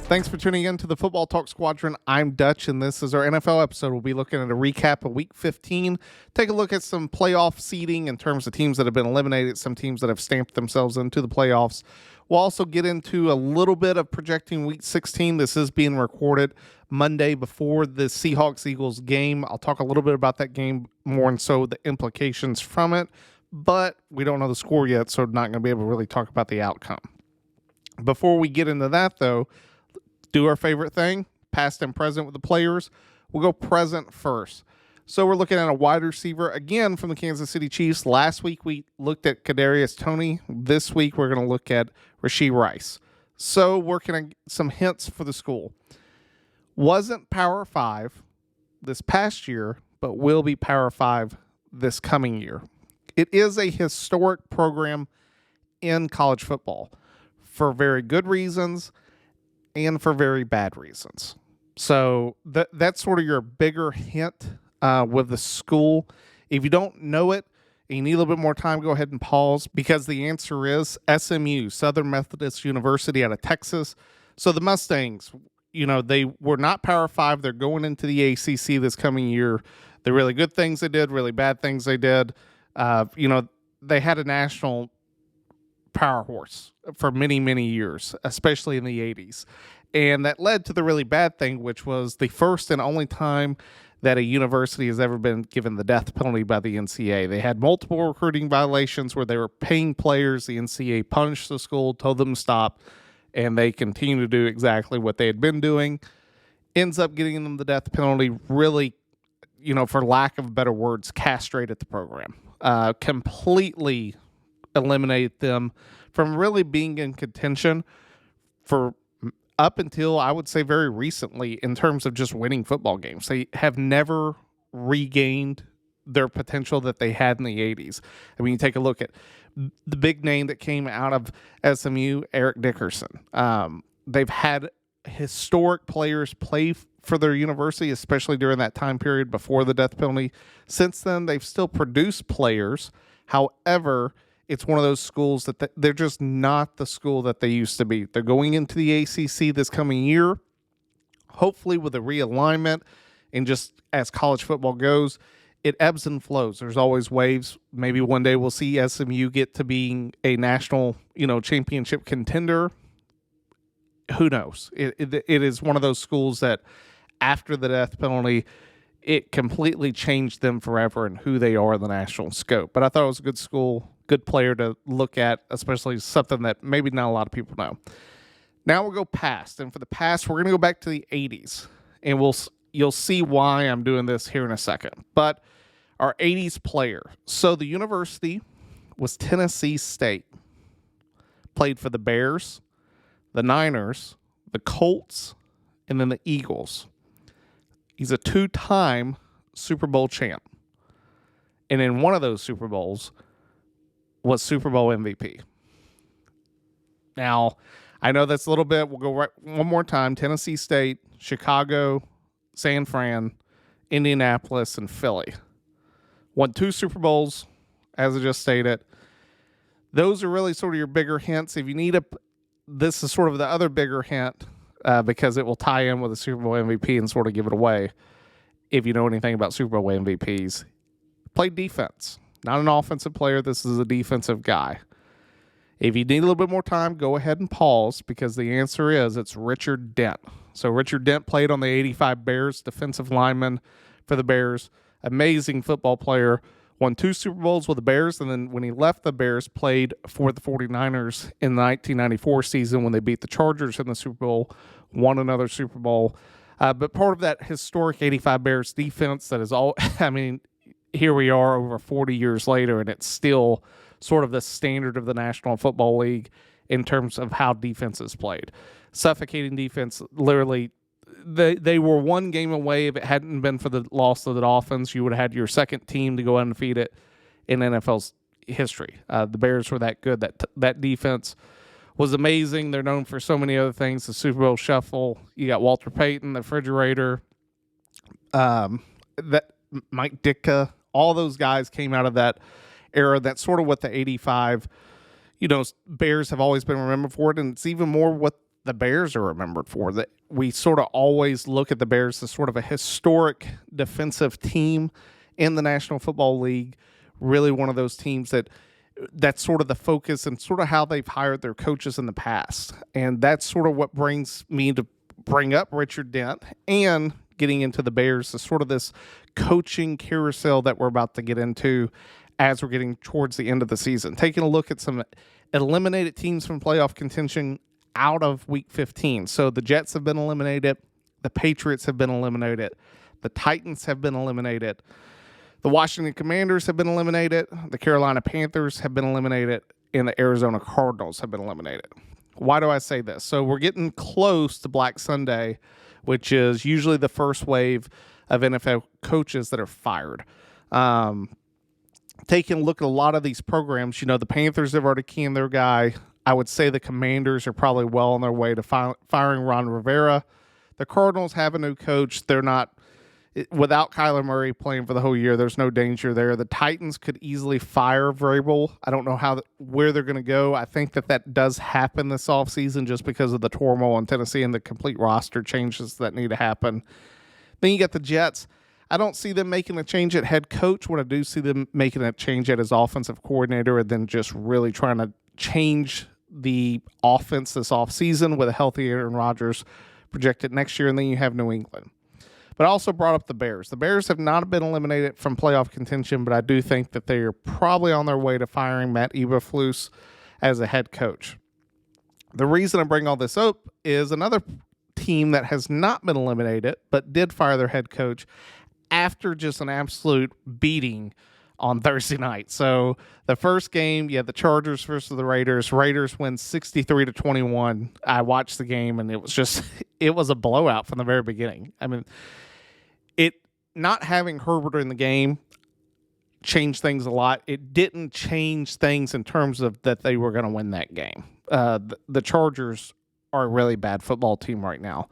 Thanks for tuning in to the Football Talk Squadron. I'm Dutch, and this is our NFL episode. We'll be looking at a recap of Week 15, take a look at some playoff seeding in terms of teams that have been eliminated, some teams that have stamped themselves into the playoffs. We'll also get into a little bit of projecting Week 16. This is being recorded Monday before the Seahawks-Eagles game. I'll talk a little bit about that game more and so the implications from it, but we don't know the score yet, so not going to be able to really talk about the outcome. Before we get into that, though, do our favorite thing, past and present with the players. We'll go present first. So we're looking at a wide receiver, again, from the Kansas City Chiefs. Last week, we looked at Kadarius Toney. This week, we're going to look at Rashee Rice. So working on some hints for the school. Wasn't Power 5 this past year, but will be Power 5 this coming year. It is a historic program in college football for very good reasons and for very bad reasons. So that's sort of your bigger hint with the school. If you don't know it and you need a little bit more time, go ahead and pause, because the answer is SMU, Southern Methodist University out of Texas. So the Mustangs, they were not Power 5. They're going into the ACC this coming year. The really good things they did, really bad things they did. They had a national power horse for many, many years, especially in the 80s. And that led to the really bad thing, which was the first and only time that a university has ever been given the death penalty by the NCAA. They had multiple recruiting violations where they were paying players. The NCAA punished the school, told them to stop, and they continue to do exactly what they had been doing. Ends up getting them the death penalty, really, for lack of better words, castrated the program. Completely eliminate them from really being in contention for up until, I would say, very recently in terms of just winning football games. They have never regained their potential that they had in the 80s. I mean, you take a look at the big name that came out of SMU, Eric Dickerson. They've had historic players play for their university, especially during that time period before the death penalty. Since then, they've still produced players. However, it's one of those schools that they're just not the school that they used to be. They're going into the ACC this coming year, hopefully with a realignment, and just as college football goes, it ebbs and flows. There's always waves. Maybe one day we'll see SMU get to being a national, championship contender. Who knows? It is one of those schools that after the death penalty, it completely changed them forever and who they are in the national scope. But I thought it was a good school, good player to look at, especially something that maybe not a lot of people know. Now we'll go past. And for the past, we're going to go back to the 80s. And you'll see why I'm doing this here in a second. But our 80s player. So the university was Tennessee State. Played for the Bears, the Niners, the Colts, and then the Eagles. He's a two-time Super Bowl champ. And in one of those Super Bowls was Super Bowl MVP. Now, I know that's a little bit. We'll go right one more time. Tennessee State, Chicago, San Fran, Indianapolis, and Philly. Won 2 Super Bowls, as I just stated. Those are really sort of your bigger hints. If you need this is sort of the other bigger hint, because it will tie in with the Super Bowl MVP and sort of give it away. If you know anything about Super Bowl MVPs, played defense. Not an offensive player. This is a defensive guy. If you need a little bit more time, go ahead and pause, because the answer is it's Richard Dent. So Richard Dent played on the 85 Bears, defensive lineman for the Bears. Amazing football player. Won 2 Super Bowls with the Bears, and then when he left the Bears, played for the 49ers in the 1994 season when they beat the Chargers in the Super Bowl, won another Super Bowl. But part of that historic 85 Bears defense that is all, here we are over 40 years later, and it's still sort of the standard of the National Football League in terms of how defense is played. Suffocating defense, literally. They were one game away. If it hadn't been for the loss of the Dolphins, you would have had your second team to go undefeated in NFL's history. The Bears were that good. That defense was amazing. They're known for so many other things. The Super Bowl Shuffle. You got Walter Payton, the refrigerator. That Mike Ditka. All those guys came out of that era. That's sort of what the 85, Bears have always been remembered for it. And it's even more what the Bears are remembered for. That we sort of always look at the Bears as sort of a historic defensive team in the National Football League. Really one of those teams that's sort of the focus and sort of how they've hired their coaches in the past. And that's sort of what brings me to bring up Richard Dent and getting into the Bears is sort of this coaching carousel that we're about to get into as we're getting towards the end of the season. Taking a look at some eliminated teams from playoff contention out of Week 15. So the Jets have been eliminated. The Patriots have been eliminated. The Titans have been eliminated. The Washington Commanders have been eliminated. The Carolina Panthers have been eliminated. And the Arizona Cardinals have been eliminated. Why do I say this? So we're getting close to Black Sunday, which is usually the first wave of NFL coaches that are fired. Taking a look at a lot of these programs, the Panthers have already canned their guy. I would say the Commanders are probably well on their way to firing Ron Rivera. The Cardinals have a new coach. They're not, without Kyler Murray playing for the whole year, there's no danger there. The Titans could easily fire Vrabel. I don't know where they're going to go. I think that does happen this offseason just because of the turmoil in Tennessee and the complete roster changes that need to happen. Then you got the Jets. I don't see them making a change at head coach. What I do see them making a change at his offensive coordinator and then just really trying to change the offense this offseason with a healthy Aaron Rodgers projected next year. And then you have New England. But I also brought up the Bears. The Bears have not been eliminated from playoff contention, but I do think that they are probably on their way to firing Matt Eberflus as a head coach. The reason I bring all this up is another team that has not been eliminated, but did fire their head coach after just an absolute beating on Thursday night. So the first game, you had the Chargers versus the Raiders. Raiders win 63-21. I watched the game, and it was a blowout from the very beginning. I mean, not having Herbert in the game changed things a lot. It didn't change things in terms of that they were going to win that game. The Chargers are a really bad football team right now.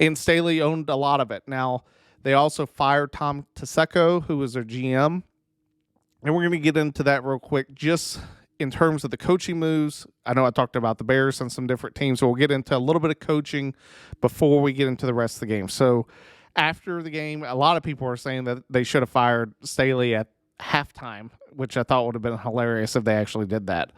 And Staley owned a lot of it. Now, they also fired Tom Tisseko, who was their GM. And we're going to get into that real quick, just in terms of the coaching moves. I know I talked about the Bears and some different teams, so we'll get into a little bit of coaching before we get into the rest of the game. So after the game, a lot of people are saying that they should have fired Staley at halftime, which I thought would have been hilarious if they actually did that.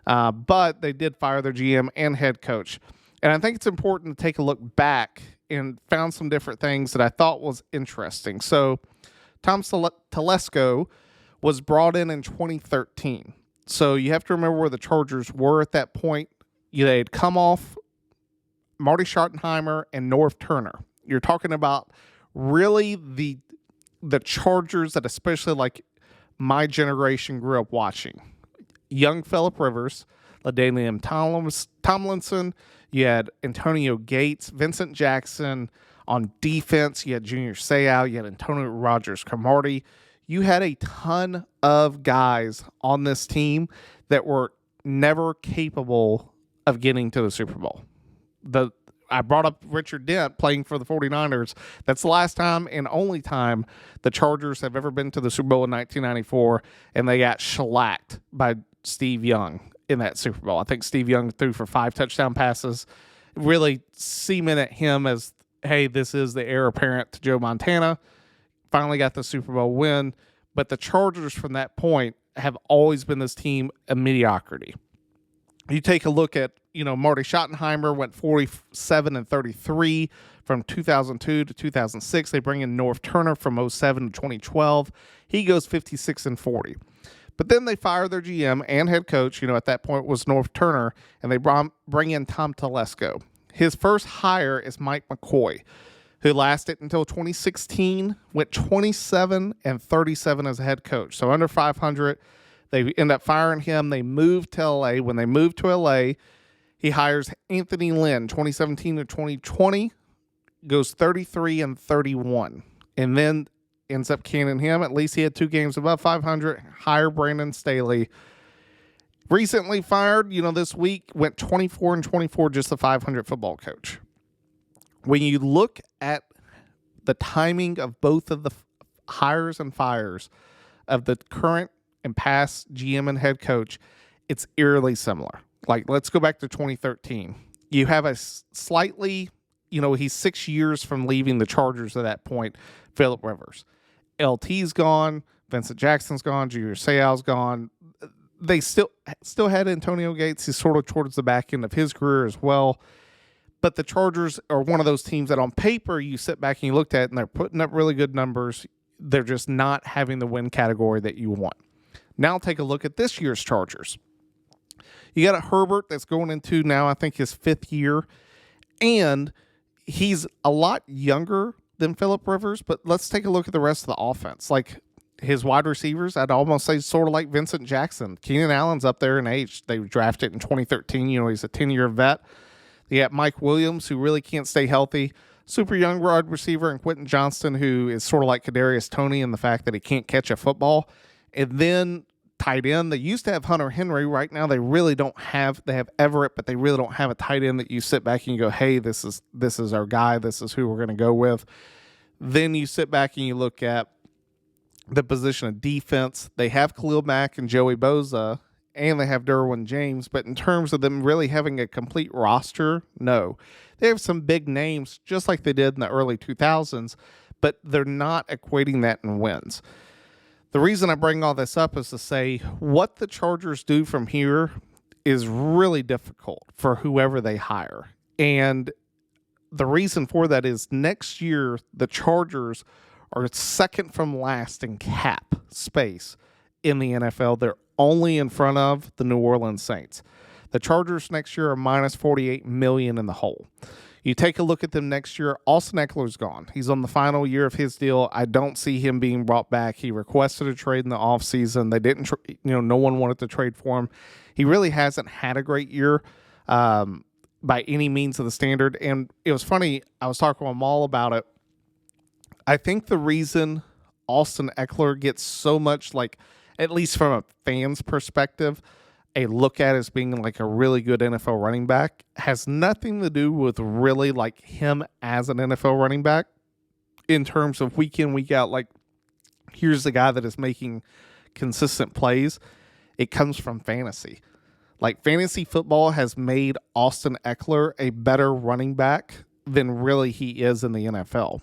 But they did fire their GM and head coach. And I think it's important to take a look back and found some different things that I thought was interesting. So Tom Telesco was brought in 2013. So you have to remember where the Chargers were at that point. They had come off Marty Schottenheimer and Norv Turner. You're talking about really the Chargers that especially like my generation grew up watching. Young Phillip Rivers, LaDainian Tomlinson, you had Antonio Gates, Vincent Jackson. On defense, you had Junior Seau, you had Antonio Rogers-Cromartie. You had a ton of guys on this team that were never capable of getting to the Super Bowl. I brought up Richard Dent playing for the 49ers. That's the last time and only time the Chargers have ever been to the Super Bowl in 1994, and they got shellacked by Steve Young in that Super Bowl. I think Steve Young threw for 5 touchdown passes, really cemented him as, hey, this is the heir apparent to Joe Montana. Finally got the Super Bowl win. But the Chargers from that point have always been this team of mediocrity. You take a look at, Marty Schottenheimer went 47-33 from 2002 to 2006. They bring in Norv Turner from 2007 to 2012. He goes 56-40. But then they fire their GM and head coach, at that point was Norv Turner, and they bring in Tom Telesco. His first hire is Mike McCoy, who lasted until 2016, went 27-37 as a head coach. So under 500, they end up firing him. They moved to LA. When they moved to LA, he hires Anthony Lynn, 2017 to 2020, goes 33-31. And then ends up canning him. At least he had 2 games above 500. Hire Brandon Staley. Recently fired, this week, went 24-24, just a 500 football coach. When you look at the timing of both of the hires and fires of the current and past GM and head coach, it's eerily similar. Like, let's go back to 2013. You have a slightly, he's 6 years from leaving the Chargers at that point, Phillip Rivers. LT's gone, Vincent Jackson's gone, Junior Seau's gone. They still had Antonio Gates. He's sort of towards the back end of his career as well. But the Chargers are one of those teams that on paper you sit back and you looked at and they're putting up really good numbers. They're just not having the win category that you want. Now take a look at this year's Chargers. You got a Herbert that's going into now I think his 5th year. And he's a lot younger than Phillip Rivers. But let's take a look at the rest of the offense. Like his wide receivers, I'd almost say sort of like Vincent Jackson. Keenan Allen's up there in age. They drafted in 2013. He's a 10-year vet. They got Mike Williams, who really can't stay healthy. Super young wide receiver, and Quentin Johnston, who is sort of like Kadarius Toney in the fact that he can't catch a football. And then tight end, they used to have Hunter Henry. Right now, they really don't have. They have Everett, but they really don't have a tight end that you sit back and you go, "Hey, this is our guy. This is who we're going to go with." Then you sit back and you look at the position of defense. They have Khalil Mack and Joey Bosa. And they have Derwin James, but in terms of them really having a complete roster, no. They have some big names, just like they did in the early 2000s, but they're not equating that in wins. The reason I bring all this up is to say what the Chargers do from here is really difficult for whoever they hire. And the reason for that is next year, the Chargers are second from last in cap space in the NFL. They're only in front of the New Orleans Saints. The Chargers next year are minus $48 million in the hole. You take a look at them next year, Austin Eckler's gone. He's on the final year of his deal. I don't see him being brought back. He requested a trade in the offseason. They didn't, no one wanted to trade for him. He really hasn't had a great year by any means of the standard. And it was funny, I was talking with Maul about it. I think the reason Austin Eckler gets so much, like, at least from a fan's perspective, a look at as being like a really good NFL running back has nothing to do with really like him as an NFL running back in terms of week in, week out. Like, here's the guy that is making consistent plays. It comes from fantasy. Like, fantasy football has made Austin Eckler a better running back than really he is in the NFL.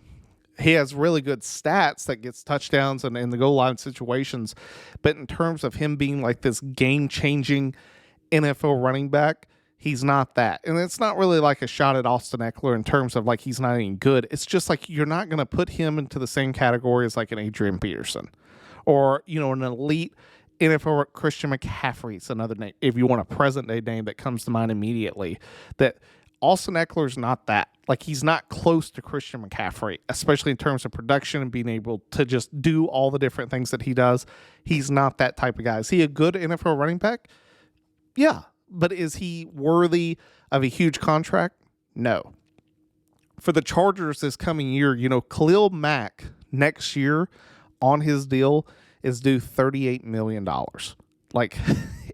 He has really good stats that gets touchdowns and in the goal line situations. But in terms of him being like this game-changing NFL running back, he's not that. And it's not really like a shot at Austin Eckler in terms of like he's not any good. It's just like you're not going to put him into the same category as like an Adrian Peterson or, an elite NFL Christian McCaffrey's another name. If you want a present-day name that comes to mind immediately, that Austin Eckler's not that. Like, he's not close to Christian McCaffrey, especially in terms of production and being able to just do all the different things that he does. He's not that type of guy. Is he a good NFL running back? Yeah. But is he worthy of a huge contract? No. For the Chargers this coming year, Khalil Mack next year on his deal is due $38 million. Like,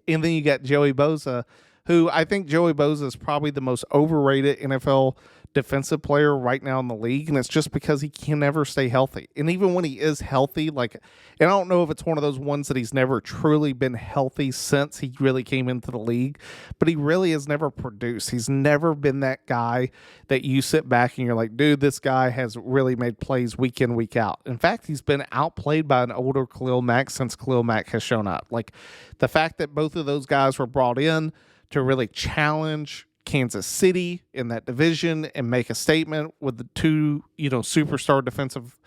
and then you got Joey Bosa, who I think Joey Bosa is probably the most overrated NFL defensive player right now in the league, and it's just because he can never stay healthy. And even when he is healthy, and I don't know if it's one of those ones that he's never truly been healthy since he really came into the league, but he really has never produced. He's never been that guy that you sit back and you're like, dude, this guy has really made plays week in, week out. In fact, he's been outplayed by an older Khalil Mack since Khalil Mack has shown up. Like, the fact that both of those guys were brought in to really challenge Kansas City in that division and make a statement with the two, superstar defensive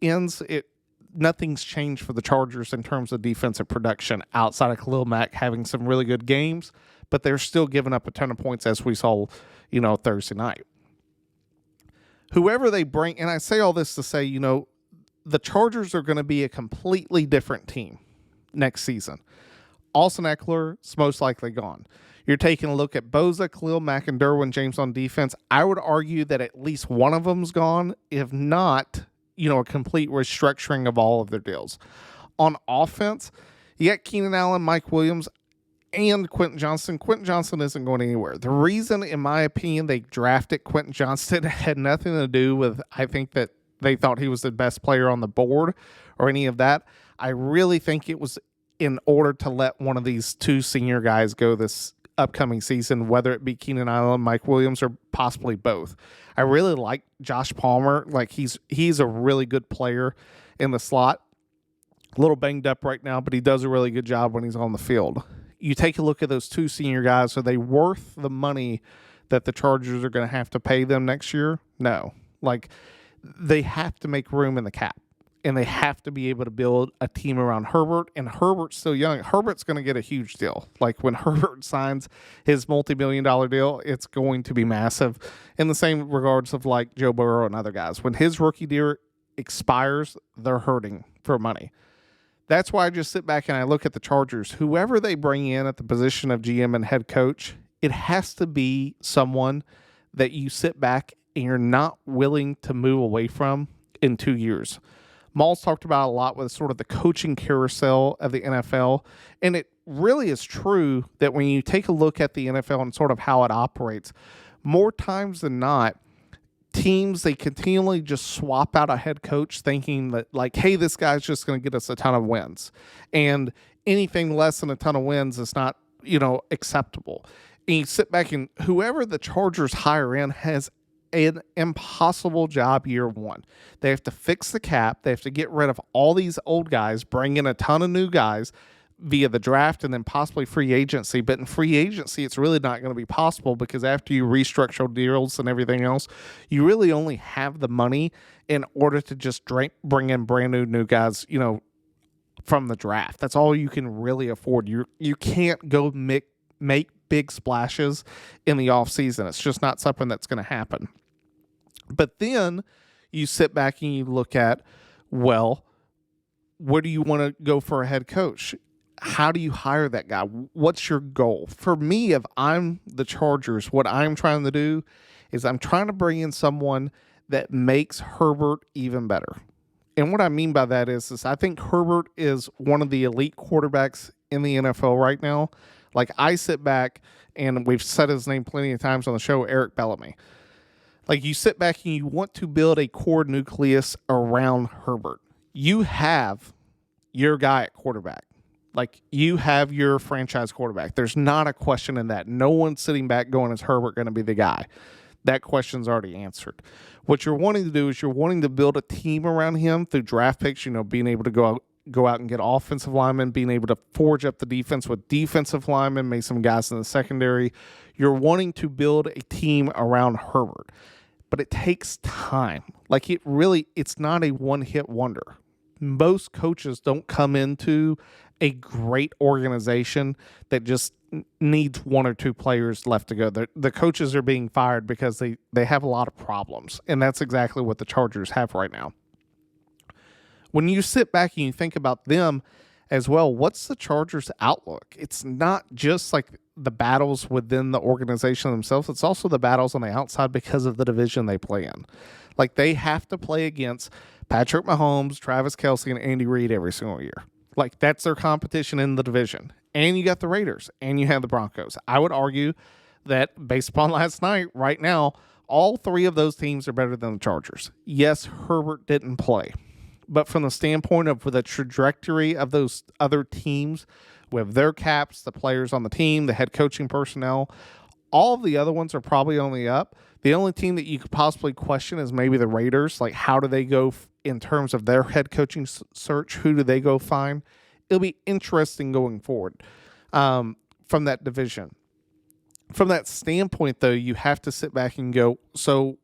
ends, nothing's changed for the Chargers in terms of defensive production outside of Khalil Mack having some really good games, but they're still giving up a ton of points as we saw, Thursday night. Whoever they bring, and I say all this to say, the Chargers are going to be a completely different team next season. Austin Eckler is most likely gone. You're taking a look at Bosa, Khalil Mack, and Derwin James on defense. I would argue that at least one of them's gone. If not, a complete restructuring of all of their deals. On offense, you got Keenan Allen, Mike Williams, and Quentin Johnston. Quentin Johnston isn't going anywhere. The reason, in my opinion, they drafted Quentin Johnston had nothing to do with, I think, that they thought he was the best player on the board or any of that. I really think it was in order to let one of these two senior guys go this upcoming season, whether it be Keenan Allen, Mike Williams, or possibly both. I really like Josh Palmer. Like, he's a really good player in the slot. A little banged up right now, but he does a really good job when he's on the field. You take a look at those two senior guys. Are they worth the money that the Chargers are going to have to pay them next year? No. Like, they have to make room in the cap, and they have to be able to build a team around Herbert, and Herbert's still young. Herbert's going to get a huge deal. Like, when Herbert signs his multi-million-dollar deal, it's going to be massive. In the same regards of, like, Joe Burrow and other guys. When his rookie deal expires, they're hurting for money. That's why I just sit back and I look at the Chargers. Whoever they bring in at the position of GM and head coach, it has to be someone that you sit back and you're not willing to move away from in 2 years. Maul's talked about a lot with sort of the coaching carousel of the NFL, and it really is true that when you take a look at the NFL and sort of how it operates, more times than not, teams, they continually just swap out a head coach thinking that, like, hey, this guy's just going to get us a ton of wins. And anything less than a ton of wins is not, acceptable. And you sit back and whoever the Chargers hire in has an impossible job year one. They have to fix the cap. They have to get rid of all these old guys, bring in a ton of new guys via the draft and then possibly free agency. But in free agency, it's really not going to be possible because after you restructure deals and everything else, you really only have the money in order to just bring in brand new guys, from the draft. That's all you can really afford. You can't go make big splashes in the offseason. It's just not something that's going to happen. But then you sit back and you look at, well, where do you want to go for a head coach? How do you hire that guy? What's your goal? For me, if I'm the Chargers, what I'm trying to do is I'm trying to bring in someone that makes Herbert even better. And what I mean by that is I think Herbert is one of the elite quarterbacks in the NFL right now. Like, I sit back, and we've said his name plenty of times on the show, Eric Bellamy. Like, you sit back and you want to build a core nucleus around Herbert. You have your guy at quarterback. Like, you have your franchise quarterback. There's not a question in that. No one's sitting back going, is Herbert going to be the guy? That question's already answered. What you're wanting to do is you're wanting to build a team around him through draft picks, being able to go out and get offensive linemen, being able to forge up the defense with defensive linemen, maybe some guys in the secondary. You're wanting to build a team around Herbert. But it takes time. Like, it's not a one-hit wonder. Most coaches don't come into a great organization that just needs one or two players left to go. The coaches are being fired because they have a lot of problems, and that's exactly what the Chargers have right now. When you sit back and you think about them as well, what's the Chargers' outlook? It's not just like the battles within the organization themselves. It's also the battles on the outside because of the division they play in. Like, they have to play against Patrick Mahomes, Travis Kelce, and Andy Reid every single year. Like, that's their competition in the division. And you got the Raiders, and you have the Broncos. I would argue that, based upon last night, right now, all three of those teams are better than the Chargers. Yes, Herbert didn't play. But from the standpoint of the trajectory of those other teams, with their caps, the players on the team, the head coaching personnel, all of the other ones are probably on the up. The only team that you could possibly question is maybe the Raiders. Like, how do they go in terms of their head coaching search? Who do they go find? It'll be interesting going forward from that division. From that standpoint, though, you have to sit back and go, so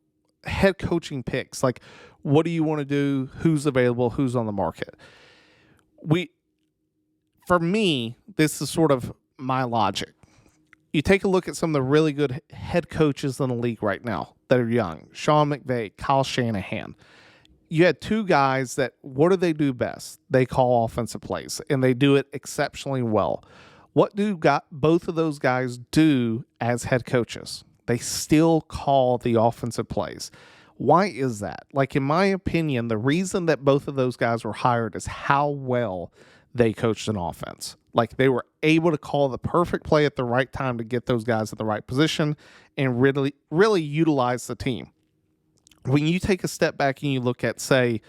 head coaching picks, like, what do you want to do? Who's available? Who's on the market? For me, this is sort of my logic. You take a look at some of the really good head coaches in the league right now that are young. Sean McVay, Kyle Shanahan. You had two guys that, what do they do best? They call offensive plays, and they do it exceptionally well. What do both of those guys do as head coaches? They still call the offensive plays. Why is that? Like, in my opinion, the reason that both of those guys were hired is how well they coached an offense. Like, they were able to call the perfect play at the right time to get those guys at the right position and really utilize the team. When you take a step back and you look at, say,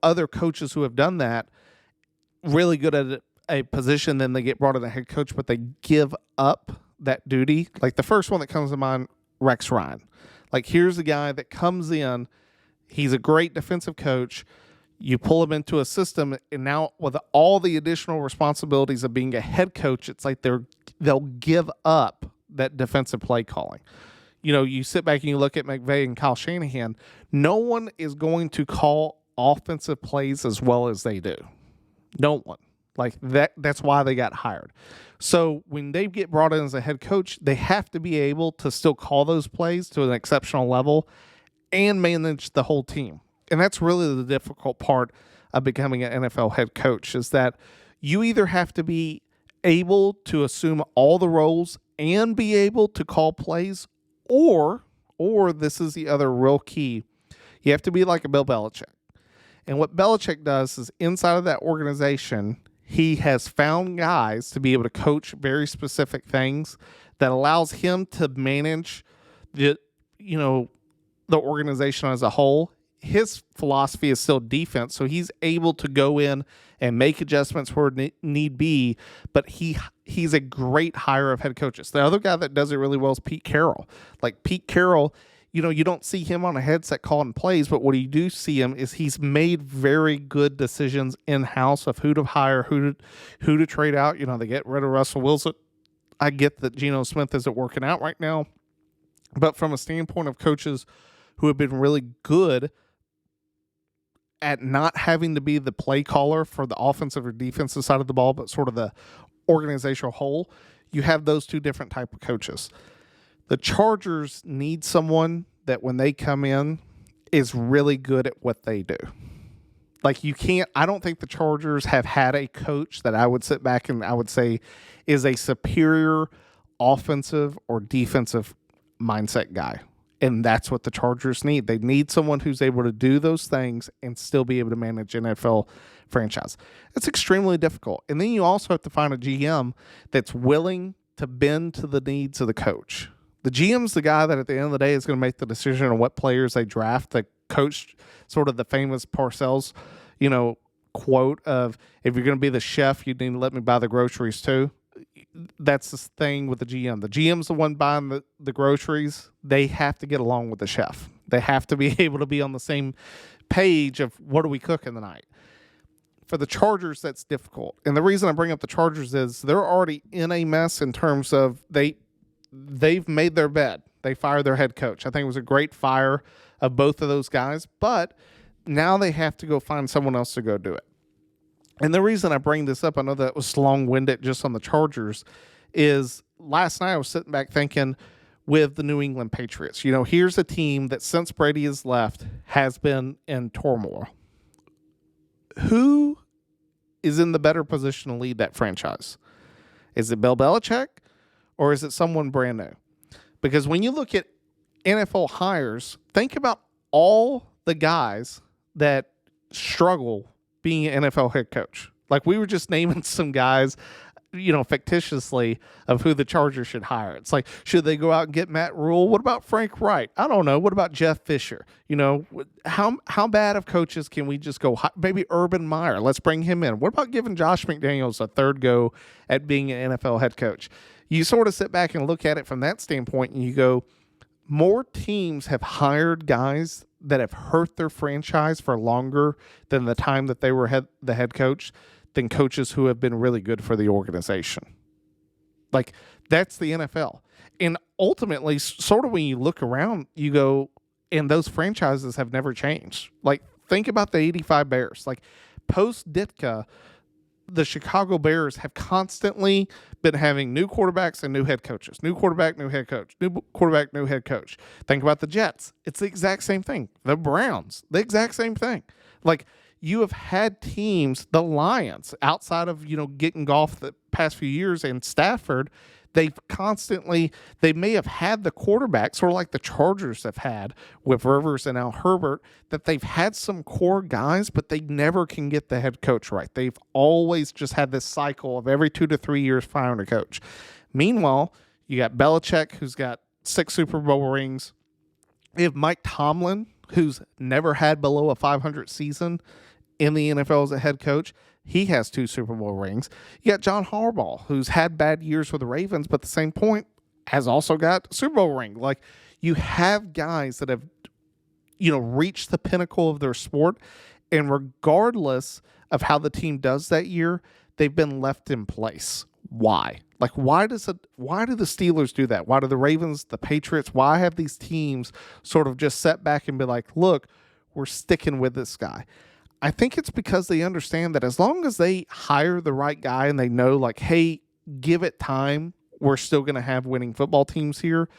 other coaches who have done that, really good at a position, then they get brought in a head coach, but they give up that duty. Like, the first one that comes to mind, Rex Ryan. Like, here's a guy that comes in, he's a great defensive coach. You pull him into a system, and now with all the additional responsibilities of being a head coach, it's like they'll give up that defensive play calling. You sit back and you look at McVay and Kyle Shanahan, no one is going to call offensive plays as well as they do. No one. Like, that's why they got hired. So when they get brought in as a head coach, they have to be able to still call those plays to an exceptional level and manage the whole team. And that's really the difficult part of becoming an NFL head coach, is that you either have to be able to assume all the roles and be able to call plays, or this is the other real key, you have to be like a Bill Belichick. And what Belichick does is, inside of that organization, he has found guys to be able to coach very specific things that allows him to manage the organization as a whole. His philosophy is still defense, so he's able to go in and make adjustments where need be, but he's a great hire of head coaches. The other guy that does it really well is Pete Carroll. Like, Pete Carroll, you don't see him on a headset calling plays, but what you do see him is he's made very good decisions in-house of who to hire, who to trade out. They get rid of Russell Wilson. I get that Geno Smith isn't working out right now, but from a standpoint of coaches who have been really good at not having to be the play caller for the offensive or defensive side of the ball, but sort of the organizational whole, you have those two different type of coaches. The Chargers need someone that when they come in is really good at what they do. Like, I don't think the Chargers have had a coach that I would sit back and I would say is a superior offensive or defensive mindset guy. And that's what the Chargers need. They need someone who's able to do those things and still be able to manage an NFL franchise. It's extremely difficult. And then you also have to find a GM that's willing to bend to the needs of the coach. The GM's the guy that at the end of the day is going to make the decision on what players they draft. The coach, sort of the famous Parcells, quote of, if you're going to be the chef, you need to let me buy the groceries too. That's the thing with the GM. The GM's the one buying the groceries. They have to get along with the chef. They have to be able to be on the same page of what are we cooking tonight. For the Chargers, that's difficult. And the reason I bring up the Chargers is they're already in a mess in terms of they've made their bed. They fired their head coach. I think it was a great fire of both of those guys, but now they have to go find someone else to go do it. And the reason I bring this up, I know that was long-winded just on the Chargers, is last night I was sitting back thinking with the New England Patriots. Here's a team that since Brady has left has been in turmoil. Who is in the better position to lead that franchise? Is it Bill Belichick or is it someone brand new? Because when you look at NFL hires, think about all the guys that struggle being an NFL head coach. Like, we were just naming some guys, fictitiously of who the Chargers should hire. It's like, should they go out and get Matt Rule? What about Frank Wright? I don't know. What about Jeff Fisher? How bad of coaches can we just go? Maybe Urban Meyer. Let's bring him in. What about giving Josh McDaniels a third go at being an NFL head coach? You sort of sit back and look at it from that standpoint and you go, more teams have hired guys that have hurt their franchise for longer than the time that they were the head coach than coaches who have been really good for the organization. Like, that's the NFL. And ultimately, sort of when you look around, you go, and those franchises have never changed. Like, think about the 85 Bears. Like, post Ditka, the Chicago Bears have constantly been having new quarterbacks and new head coaches. New quarterback, new head coach. New quarterback, new head coach. Think about the Jets. It's the exact same thing. The Browns, the exact same thing. Like, you have had teams, the Lions, outside of, getting golf the past few years, and Stafford, They may have had the quarterback, sort of like the Chargers have had with Rivers and now Herbert, that they've had some core guys, but they never can get the head coach right. They've always just had this cycle of every 2 to 3 years firing a coach. Meanwhile, you got Belichick, who's got 6 Super Bowl rings. You have Mike Tomlin, who's never had below a 500 season in the NFL as a head coach. He has 2 Super Bowl rings. You got John Harbaugh, who's had bad years with the Ravens, but at the same point has also got a Super Bowl ring. Like, you have guys that have, reached the pinnacle of their sport, and regardless of how the team does that year, they've been left in place. Why? Like, why do the Steelers do that? Why do the Ravens, the Patriots, why have these teams sort of just set back and be like, look, we're sticking with this guy? I think it's because they understand that as long as they hire the right guy and they know, like, hey, give it time, we're still going to have winning football teams here.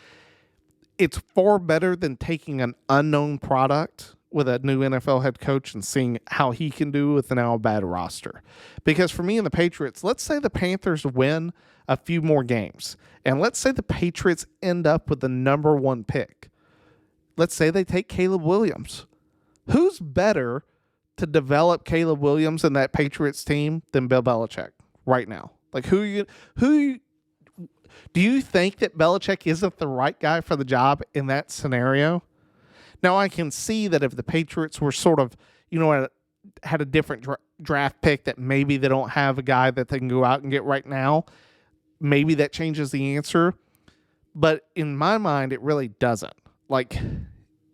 It's far better than taking an unknown product with a new NFL head coach and seeing how he can do with now a bad roster. Because for me and the Patriots, let's say the Panthers win a few more games, and let's say the Patriots end up with the number 1 pick. Let's say they take Caleb Williams. Who's better to develop Caleb Williams and that Patriots team than Bill Belichick right now? Like, do you think that Belichick isn't the right guy for the job in that scenario? Now, I can see that if the Patriots were sort of, had a different draft pick, that maybe they don't have a guy that they can go out and get right now, maybe that changes the answer. But in my mind, it really doesn't. Like,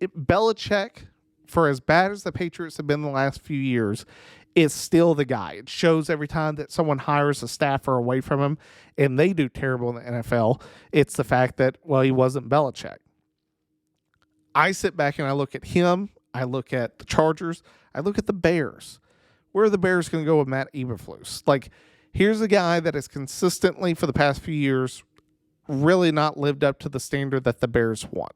Belichick, for as bad as the Patriots have been the last few years, is still the guy. It shows every time that someone hires a staffer away from him and they do terrible in the NFL. It's the fact that, well, he wasn't Belichick. I sit back and I look at him. I look at the Chargers. I look at the Bears. Where are the Bears going to go with Matt Eberflus? Like, here's a guy that has consistently for the past few years really not lived up to the standard that the Bears want.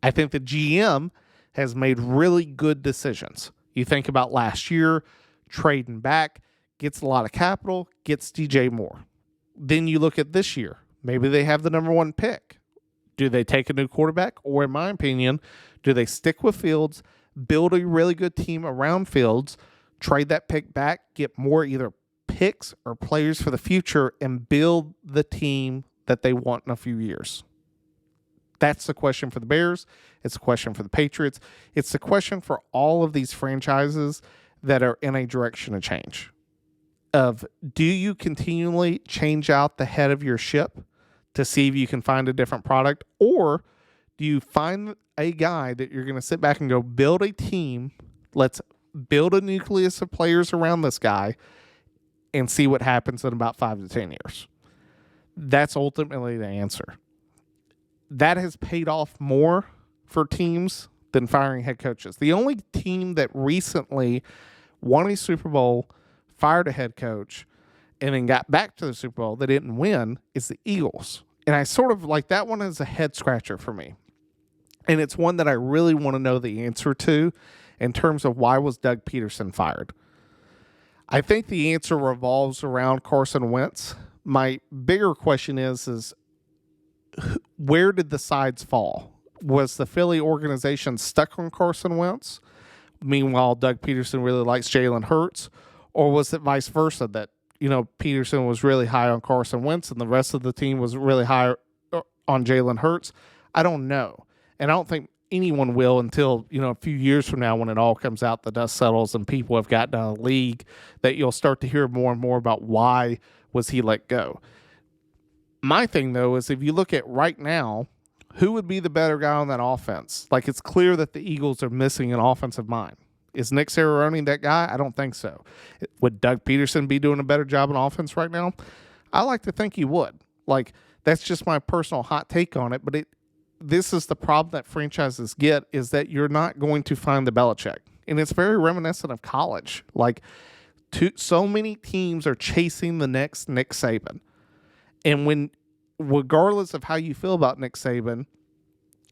I think the GM has made really good decisions. You think about last year, trading back, gets a lot of capital, gets DJ Moore. Then you look at this year. Maybe they have the number 1 pick. Do they take a new quarterback? Or in my opinion, do they stick with Fields, build a really good team around Fields, trade that pick back, get more either picks or players for the future, and build the team that they want in a few years? That's the question for the Bears. It's a question for the Patriots. It's the question for all of these franchises that are in a direction of change. Of, do you continually change out the head of your ship to see if you can find a different product? Or do you find a guy that you're going to sit back and go, build a team, let's build a nucleus of players around this guy and see what happens in about 5 to 10 years? That's ultimately the answer. That has paid off more for teams than firing head coaches. The only team that recently won a Super Bowl, fired a head coach, and then got back to the Super Bowl that didn't win is the Eagles. And I sort of like that one as a head scratcher for me. And it's one that I really want to know the answer to in terms of why was Doug Peterson fired. I think the answer revolves around Carson Wentz. My bigger question is where did the sides fall? Was the Philly organization stuck on Carson Wentz? Meanwhile, Doug Peterson really likes Jalen Hurts. Or was it vice versa, that, Peterson was really high on Carson Wentz and the rest of the team was really high on Jalen Hurts? I don't know. And I don't think anyone will until, a few years from now when it all comes out, the dust settles and people have gotten out of the league, that you'll start to hear more and more about why was he let go. My thing, though, is if you look at right now, who would be the better guy on that offense? Like, it's clear that the Eagles are missing an offensive mind. Is Nick Sirianni that guy? I don't think so. Would Doug Peterson be doing a better job on offense right now? I like to think he would. Like, that's just my personal hot take on it. But this is the problem that franchises get, is that you're not going to find the Belichick. And it's very reminiscent of college. Like, so many teams are chasing the next Nick Saban. And regardless of how you feel about Nick Saban,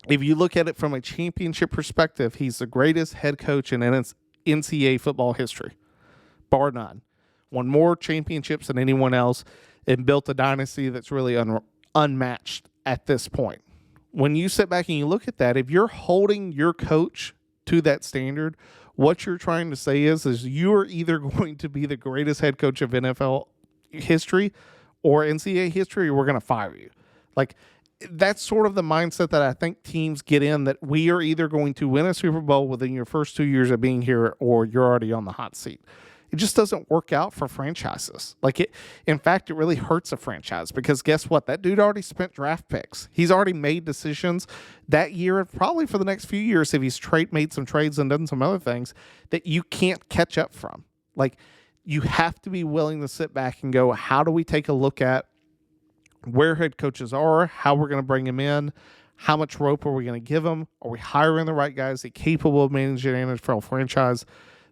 if you look at it from a championship perspective, he's the greatest head coach in NCAA football history, bar none. Won more championships than anyone else. and built a dynasty that's really unmatched at this point. When you sit back and you look at that, if you're holding your coach to that standard, what you're trying to say is you're either going to be the greatest head coach of NFL history or NCAA history, or we're going to fire you. Like, that's sort of the mindset that I think teams get in, that we are either going to win a Super Bowl within your first 2 years of being here, or you're already on the hot seat. It just doesn't work out for franchises. In fact, it really hurts a franchise, because guess what? That dude already spent draft picks. He's already made decisions that year, and probably for the next few years, if he's made some trades and done some other things that you can't catch up from. You have to be willing to sit back and go, how do we take a look at where head coaches are, how we're going to bring them in, how much rope are we going to give them? Are we hiring the right guys that are capable of managing an NFL franchise?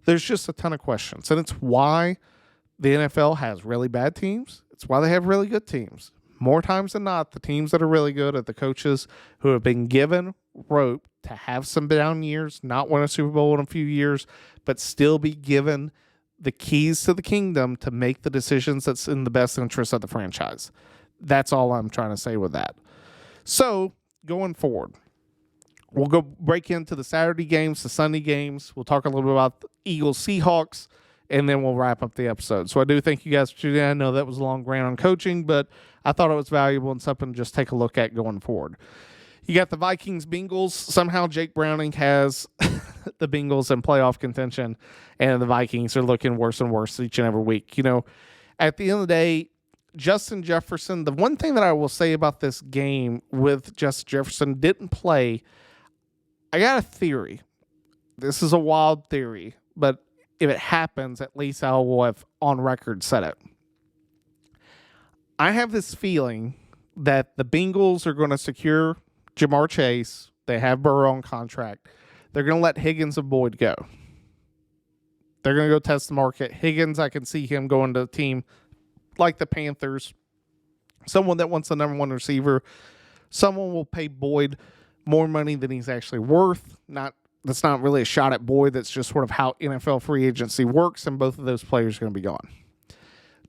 There's just a ton of questions. And it's why the NFL has really bad teams. It's why they have really good teams. More times than not, the teams that are really good are the coaches who have been given rope to have some down years, not win a Super Bowl in a few years, but still be given the keys to the kingdom to make the decisions that's in the best interest of the franchise. That's all I'm trying to say with that. So, going forward, we'll go break into the Saturday games, the Sunday games. We'll talk a little bit about the Eagles-Seahawks, and then we'll wrap up the episode. So I do thank you guys for tuning in. I know that was a long rant on coaching, but I thought it was valuable and something to just take a look at going forward. You got the Vikings-Bengals. Somehow Jake Browning has the Bengals in playoff contention, and the Vikings are looking worse and worse each and every week. At the end of the day, Justin Jefferson, the one thing that I will say about this game with Justin Jefferson didn't play, I got a theory. This is a wild theory, but if it happens, at least I will have on record said it. I have this feeling that the Bengals are going to secure Jamar Chase. They have Burrow on contract. They're going to let Higgins and Boyd go. They're going to go test the market. Higgins, I can see him going to a team like the Panthers, someone that wants the number one receiver. Someone will pay Boyd more money than he's actually worth. That's not really a shot at Boyd. That's just sort of how NFL free agency works, and both of those players are going to be gone.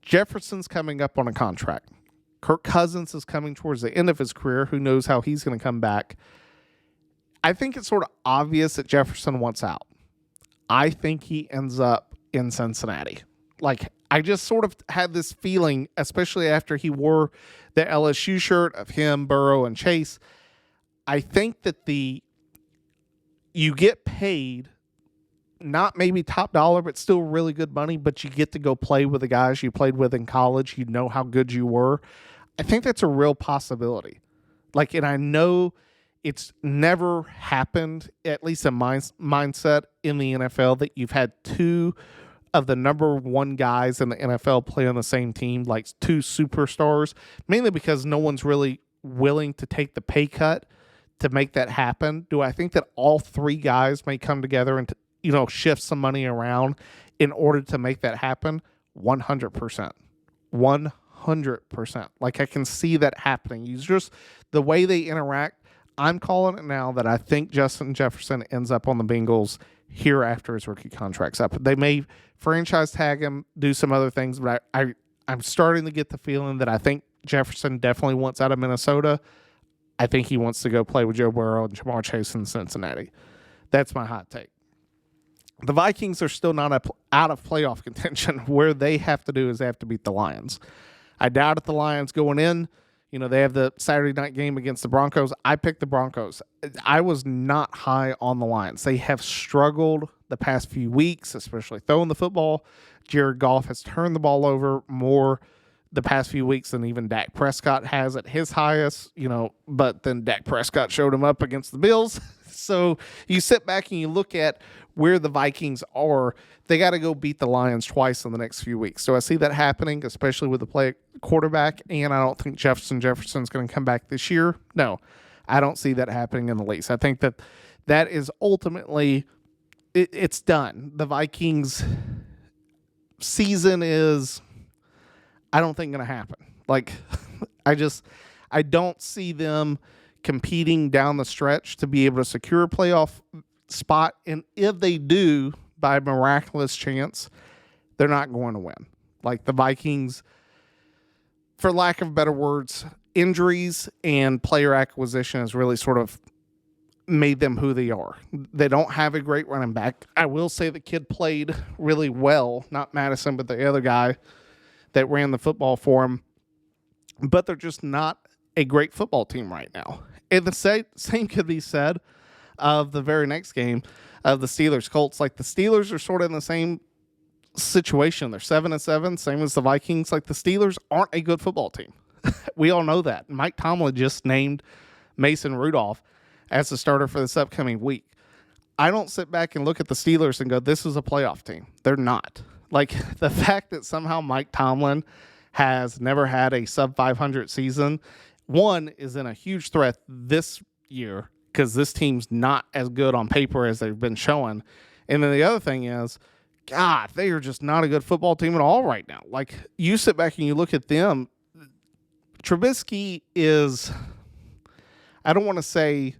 Jefferson's coming up on a contract. Kirk Cousins is coming towards the end of his career. Who knows how he's going to come back? I think it's sort of obvious that Jefferson wants out. I think he ends up in Cincinnati. I just sort of had this feeling, especially after he wore the LSU shirt of him, Burrow, and Chase. I think that you get paid, not maybe top dollar, but still really good money, but you get to go play with the guys you played with in college. You know how good you were. I think that's a real possibility. And I know it's never happened, at least in my mindset in the NFL, that you've had two of the number one guys in the NFL play on the same team, like two superstars, mainly because no one's really willing to take the pay cut to make that happen. Do I think that all three guys may come together and, shift some money around in order to make that happen? 100%. 100%. I can see that happening. It's just the way they interact. I'm calling it now that I think Justin Jefferson ends up on the Bengals here after his rookie contract's up. They may franchise tag him, do some other things, but I'm starting to get the feeling that I think Jefferson definitely wants out of Minnesota. I think he wants to go play with Joe Burrow and Jamar Chase in Cincinnati. That's my hot take. The Vikings are still not out of playoff contention. Where they have to do is they have to beat the Lions. I doubted the Lions going in. They have the Saturday night game against the Broncos. I picked the Broncos. I was not high on the Lions. They have struggled the past few weeks, especially throwing the football. Jared Goff has turned the ball over more the past few weeks than even Dak Prescott has at his highest, but then Dak Prescott showed him up against the Bills. So you sit back and you look at where the Vikings are. They got to go beat the Lions twice in the next few weeks. So I see that happening, especially with the play quarterback, and I don't think Jefferson's going to come back this year. No, I don't see that happening in the least. I think that is ultimately it's done. The Vikings season is, I don't think, going to happen. I don't see them competing down the stretch to be able to secure a playoff spot. And if they do, by miraculous chance, they're not going to win. The Vikings, for lack of better words, injuries and player acquisition has really sort of made them who they are. They don't have a great running back. I will say the kid played really well, not Madison, but the other guy that ran the football for him. But they're just not a great football team right now. And the same could be said of the very next game of the Steelers-Colts. Like, the Steelers are sort of in the same situation. They're 7-7, same as the Vikings. Like, the Steelers aren't a good football team. We all know that. Mike Tomlin just named Mason Rudolph as the starter for this upcoming week. I don't sit back and look at the Steelers and go, this is a playoff team. They're not. Like, the fact that somehow Mike Tomlin has never had a sub-500 season, one, is in a huge threat this year because this team's not as good on paper as they've been showing. And then the other thing is, God, they are just not a good football team at all right now. Like, you sit back and you look at them, Trubisky is, I don't want to say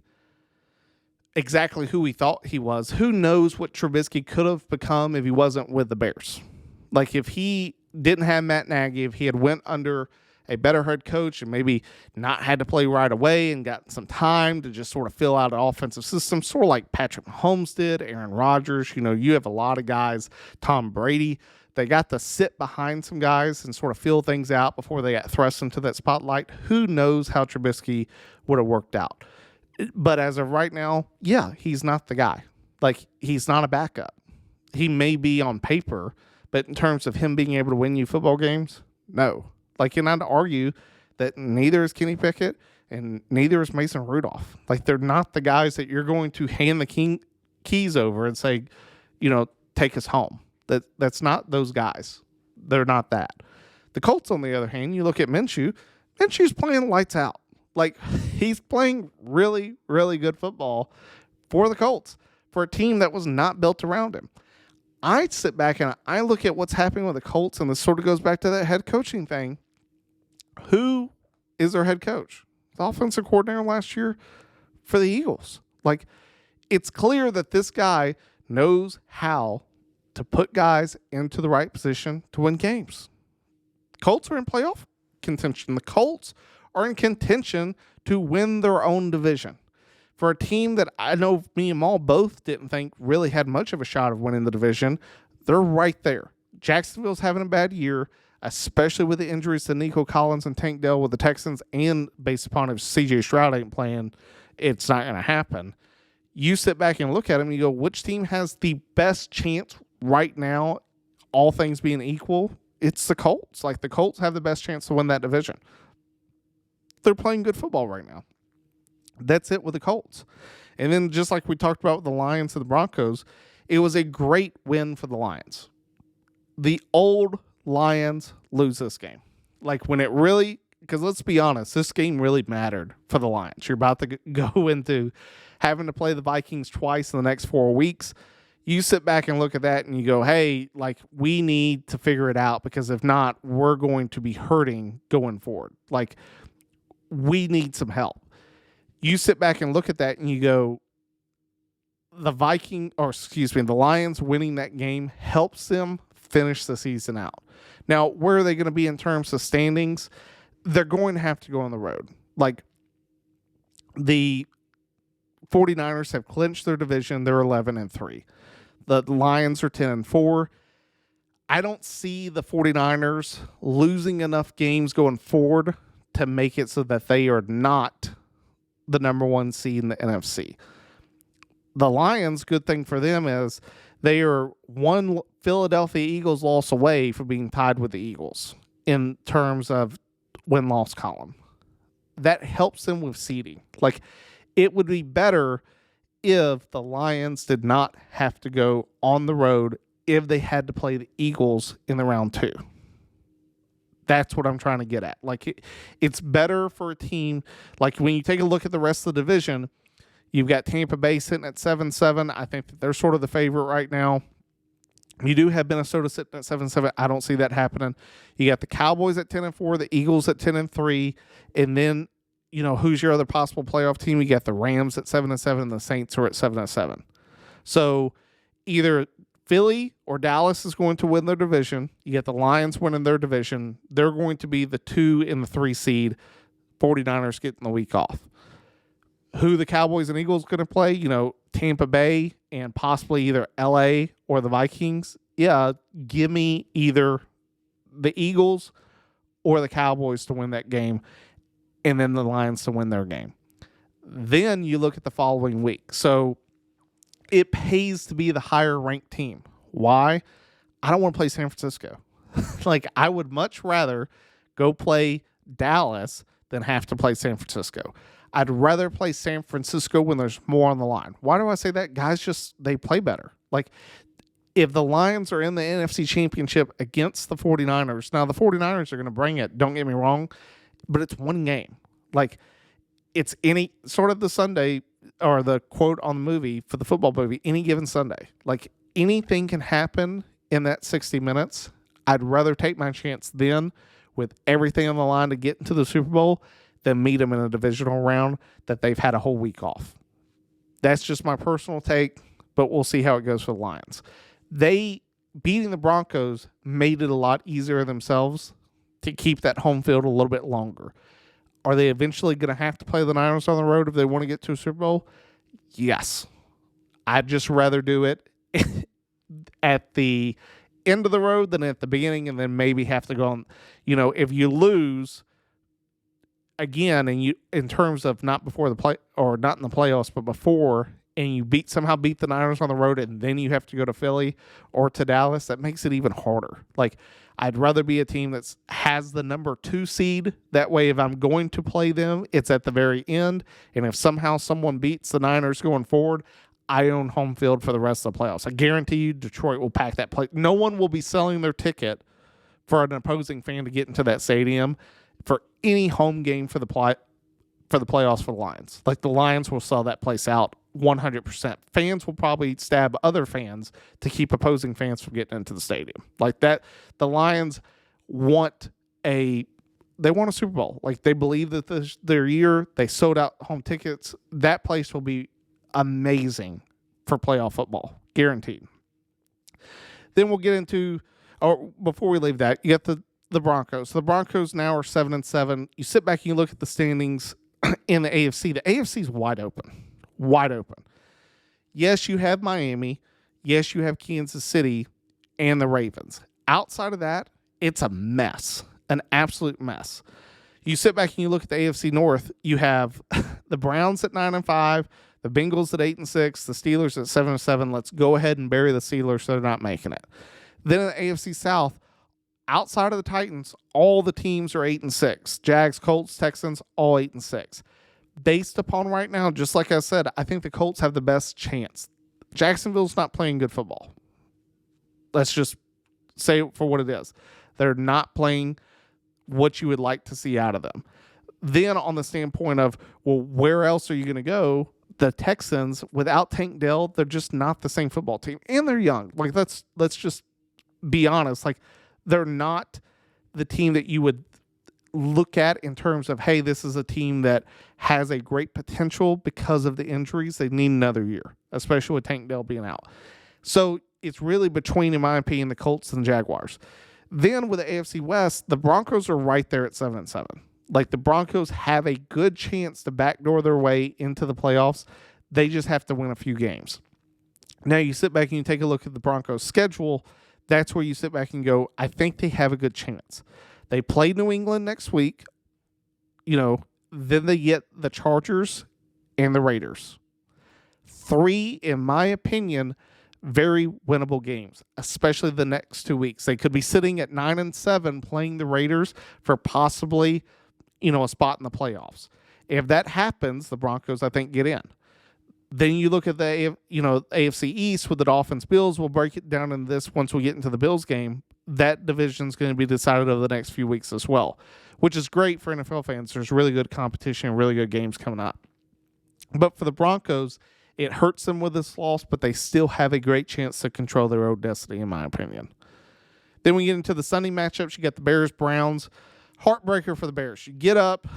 exactly who he thought he was. Who knows what Trubisky could have become if he wasn't with the Bears? Like, if he didn't have Matt Nagy, if he had went under a better head coach and maybe not had to play right away and got some time to just sort of fill out an offensive system, sort of like Patrick Mahomes did, Aaron Rodgers. You know, you have a lot of guys, Tom Brady, they got to sit behind some guys and sort of fill things out before they got thrust into that spotlight. Who knows how Trubisky would have worked out? But as of right now, yeah, he's not the guy. Like, he's not a backup. He may be on paper, but in terms of him being able to win you football games, no. Like, and I'd argue that neither is Kenny Pickett and neither is Mason Rudolph. Like, they're not the guys that you're going to hand the keys over and say, you know, take us home. That's not those guys. They're not that. The Colts, on the other hand, you look at Minshew. Minshew's playing lights out. Like, he's playing really, really good football for the Colts, for a team that was not built around him. I sit back and I look at what's happening with the Colts, and this sort of goes back to that head coaching thing. Who is their head coach? The offensive coordinator last year for the Eagles. Like, it's clear that this guy knows how to put guys into the right position to win games. Colts are in playoff contention. The Colts are in contention to win their own division. For a team that I know me and Maul both didn't think really had much of a shot of winning the division, they're right there. Jacksonville's having a bad year, especially with the injuries to Nico Collins and Tank Dell with the Texans, and based upon if C.J. Stroud ain't playing, it's not going to happen. You sit back and look at them and you go, which team has the best chance right now, all things being equal? It's the Colts. Like, the Colts have the best chance to win that division. They're playing good football right now. That's it with the Colts. And then just like we talked about with the Lions and the Broncos, it was a great win for the Lions. The old Lions lose this game. Like, when it really, because let's be honest, this game really mattered for the Lions. You're about to go into having to play the Vikings twice in the next 4 weeks. You sit back and look at that and you go, hey, like, we need to figure it out, because if not, we're going to be hurting going forward. Like, we need some help. You sit back and look at that and you go, the Lions winning that game helps them finish the season out. Now, where are they going to be in terms of standings? They're going to have to go on the road. Like, the 49ers have clinched their division. They're 11-3. The Lions are 10-4. I don't see the 49ers losing enough games going forward to make it so that they are not the number one seed in the NFC. The Lions, good thing for them is they are one Philadelphia Eagles loss away from being tied with the Eagles in terms of win-loss column. That helps them with seeding. Like, it would be better if the Lions did not have to go on the road if they had to play the Eagles in the round 2. That's what I'm trying to get at. Like, it's better for a team. Like, when you take a look at the rest of the division, you've got Tampa Bay sitting at 7-7. I think that they're sort of the favorite right now. You do have Minnesota sitting at 7-7. I don't see that happening. You got the Cowboys at 10-4, the Eagles at 10-3, and then, you know, who's your other possible playoff team? You got the Rams at 7-7, and the Saints are at 7-7. So either Philly or Dallas is going to win their division. You get the Lions winning their division. They're going to be the 2 and the 3 seed. 49ers getting the week off. Who the Cowboys and Eagles going to play? Tampa Bay and possibly either LA or the Vikings. Yeah, give me either the Eagles or the Cowboys to win that game, and then the Lions to win their game. Then you look at the following week. So it pays to be the higher ranked team. Why? I don't want to play San Francisco. I would much rather go play Dallas than have to play San Francisco. I'd rather play San Francisco when there's more on the line. Why do I say that? Guys they play better. If the Lions are in the NFC Championship against the 49ers, now the 49ers are going to bring it, don't get me wrong, but it's one game. It's any sort of the Sunday or the quote on the movie for the football movie, any given Sunday. Anything can happen in that 60 minutes. I'd rather take my chance then with everything on the line to get into the Super Bowl than meet them in a divisional round that they've had a whole week off. That's just my personal take, but we'll see how it goes for the Lions. They beating the Broncos made it a lot easier themselves to keep that home field a little bit longer. Are they eventually going to have to play the Niners on the road if they want to get to a Super Bowl? Yes. I'd just rather do it at the end of the road than at the beginning, and then maybe have to go on. If you lose again, and you in terms of not before the play or not in the playoffs, but before, and you somehow beat the Niners on the road, and then you have to go to Philly or to Dallas, that makes it even harder. I'd rather be a team that has the number 2 seed. That way, if I'm going to play them, it's at the very end. And if somehow someone beats the Niners going forward, I own home field for the rest of the playoffs. I guarantee you Detroit will pack that place. No one will be selling their ticket for an opposing fan to get into that stadium for any home game for the playoffs for the Lions. The Lions will sell that place out 100%. Fans will probably stab other fans to keep opposing fans from getting into the stadium. That, the Lions want a Super Bowl. They believe that their year. They sold out home tickets. That place will be amazing for playoff football. Guaranteed. Then we'll get into, or before we leave that, you got the Broncos. The Broncos now are 7-7. You sit back and you look at the standings in the AFC. The AFC is wide open. Wide open. Yes, you have Miami. Yes, you have Kansas City and the Ravens. Outside of that, it's a mess. An absolute mess. You sit back and you look at the AFC North, you have the Browns at 9-5, the Bengals at 8-6, the Steelers at 7-7. Let's go ahead and bury the Steelers so they're not making it. Then in the AFC South, outside of the Titans, all the teams are 8-6. Jags, Colts, Texans, all 8-6. Based upon right now, just like I said, I think the Colts have the best chance. Jacksonville's not playing good football. Let's just say it for what it is. They're not playing what you would like to see out of them. Then on the standpoint of, well, where else are you going to go? The Texans, without Tank Dell, they're just not the same football team. And they're young. Let's just be honest. They're not the team that you would look at in terms of, hey, this is a team that has a great potential because of the injuries. They need another year, especially with Tank Dell being out. So it's really between, in my opinion, the Colts and the Jaguars. Then with the AFC West, the Broncos are right there at 7-7. The Broncos have a good chance to backdoor their way into the playoffs. They just have to win a few games. Now you sit back and you take a look at the Broncos' schedule. That's where you sit back and go, I think they have a good chance. They play New England next week. Then they get the Chargers and the Raiders. 3, in my opinion, very winnable games, especially the next 2 weeks. They could be sitting at 9-7 playing the Raiders for possibly, a spot in the playoffs. If that happens, the Broncos, I think, get in. Then you look at the AFC East with the Dolphins, Bills. We'll break it down in this once we get into the Bills game. That division is going to be decided over the next few weeks as well, which is great for NFL fans. There's really good competition and really good games coming up. But for the Broncos, it hurts them with this loss, but they still have a great chance to control their own destiny, in my opinion. Then we get into the Sunday matchups. You got the Bears-Browns. Heartbreaker for the Bears. You get up,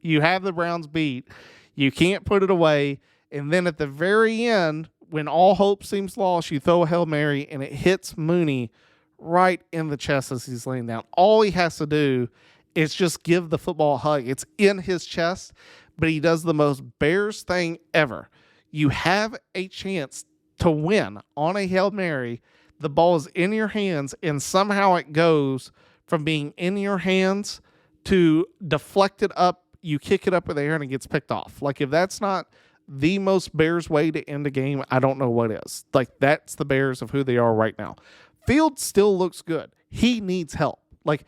you have the Browns beat, you can't put it away, and then at the very end, when all hope seems lost, you throw a Hail Mary and it hits Mooney right in the chest as he's laying down. All he has to do is just give the football a hug. It's in his chest, but he does the most Bears thing ever. You have a chance to win on a Hail Mary. The ball is in your hands, and somehow it goes from being in your hands to deflected up. You kick it up in the air and it gets picked off. Like, if that's not the most Bears way to end a game, I don't know what is. Like, that's the Bears of who they are right now. Fields still looks good. He needs help. Like,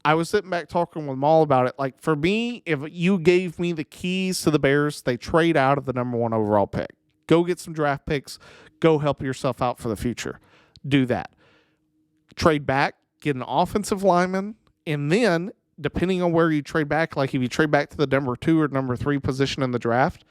I was sitting back talking with Maul about it. Like, for me, if you gave me the keys to the Bears, they trade out of the number 1 overall pick. Go get some draft picks. Go help yourself out for the future. Do that. Trade back, get an offensive lineman, and then, depending on where you trade back, like if you trade back to the number 2 or number 3 position in the draft,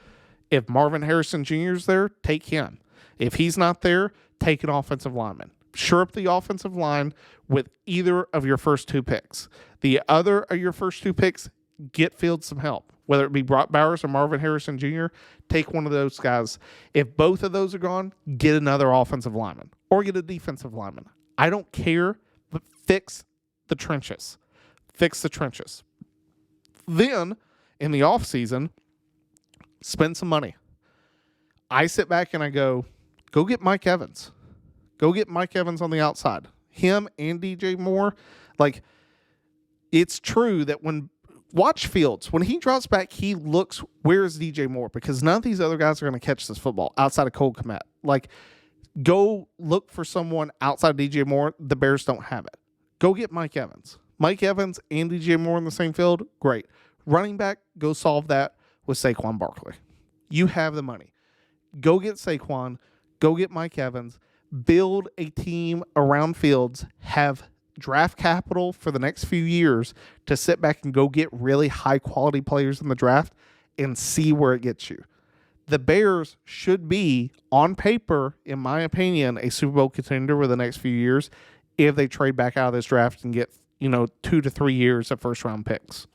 if Marvin Harrison Jr. is there, take him. If he's not there, take an offensive lineman. Shore up the offensive line with either of your first 2 picks. The other of your first 2 picks, get Fields some help. Whether it be Brock Bowers or Marvin Harrison Jr., take one of those guys. If both of those are gone, get another offensive lineman or get a defensive lineman. I don't care, but fix the trenches. Fix the trenches. Then, in the offseason, spend some money. I sit back and I go get Mike Evans. Go get Mike Evans on the outside. Him and DJ Moore. Like, it's true that watch Fields. When he drops back, he looks, where's DJ Moore? Because none of these other guys are going to catch this football outside of Cole Kmet. Like, go look for someone outside of DJ Moore. The Bears don't have it. Go get Mike Evans. Mike Evans and DJ Moore in the same field, great. Running back, go solve that with Saquon Barkley. You have the money. Go get Saquon. Go get Mike Evans. Build a team around Fields. Have draft capital for the next few years to sit back and go get really high-quality players in the draft and see where it gets you. The Bears should be, on paper, in my opinion, a Super Bowl contender for the next few years if they trade back out of this draft and get 2 to 3 years of first-round picks.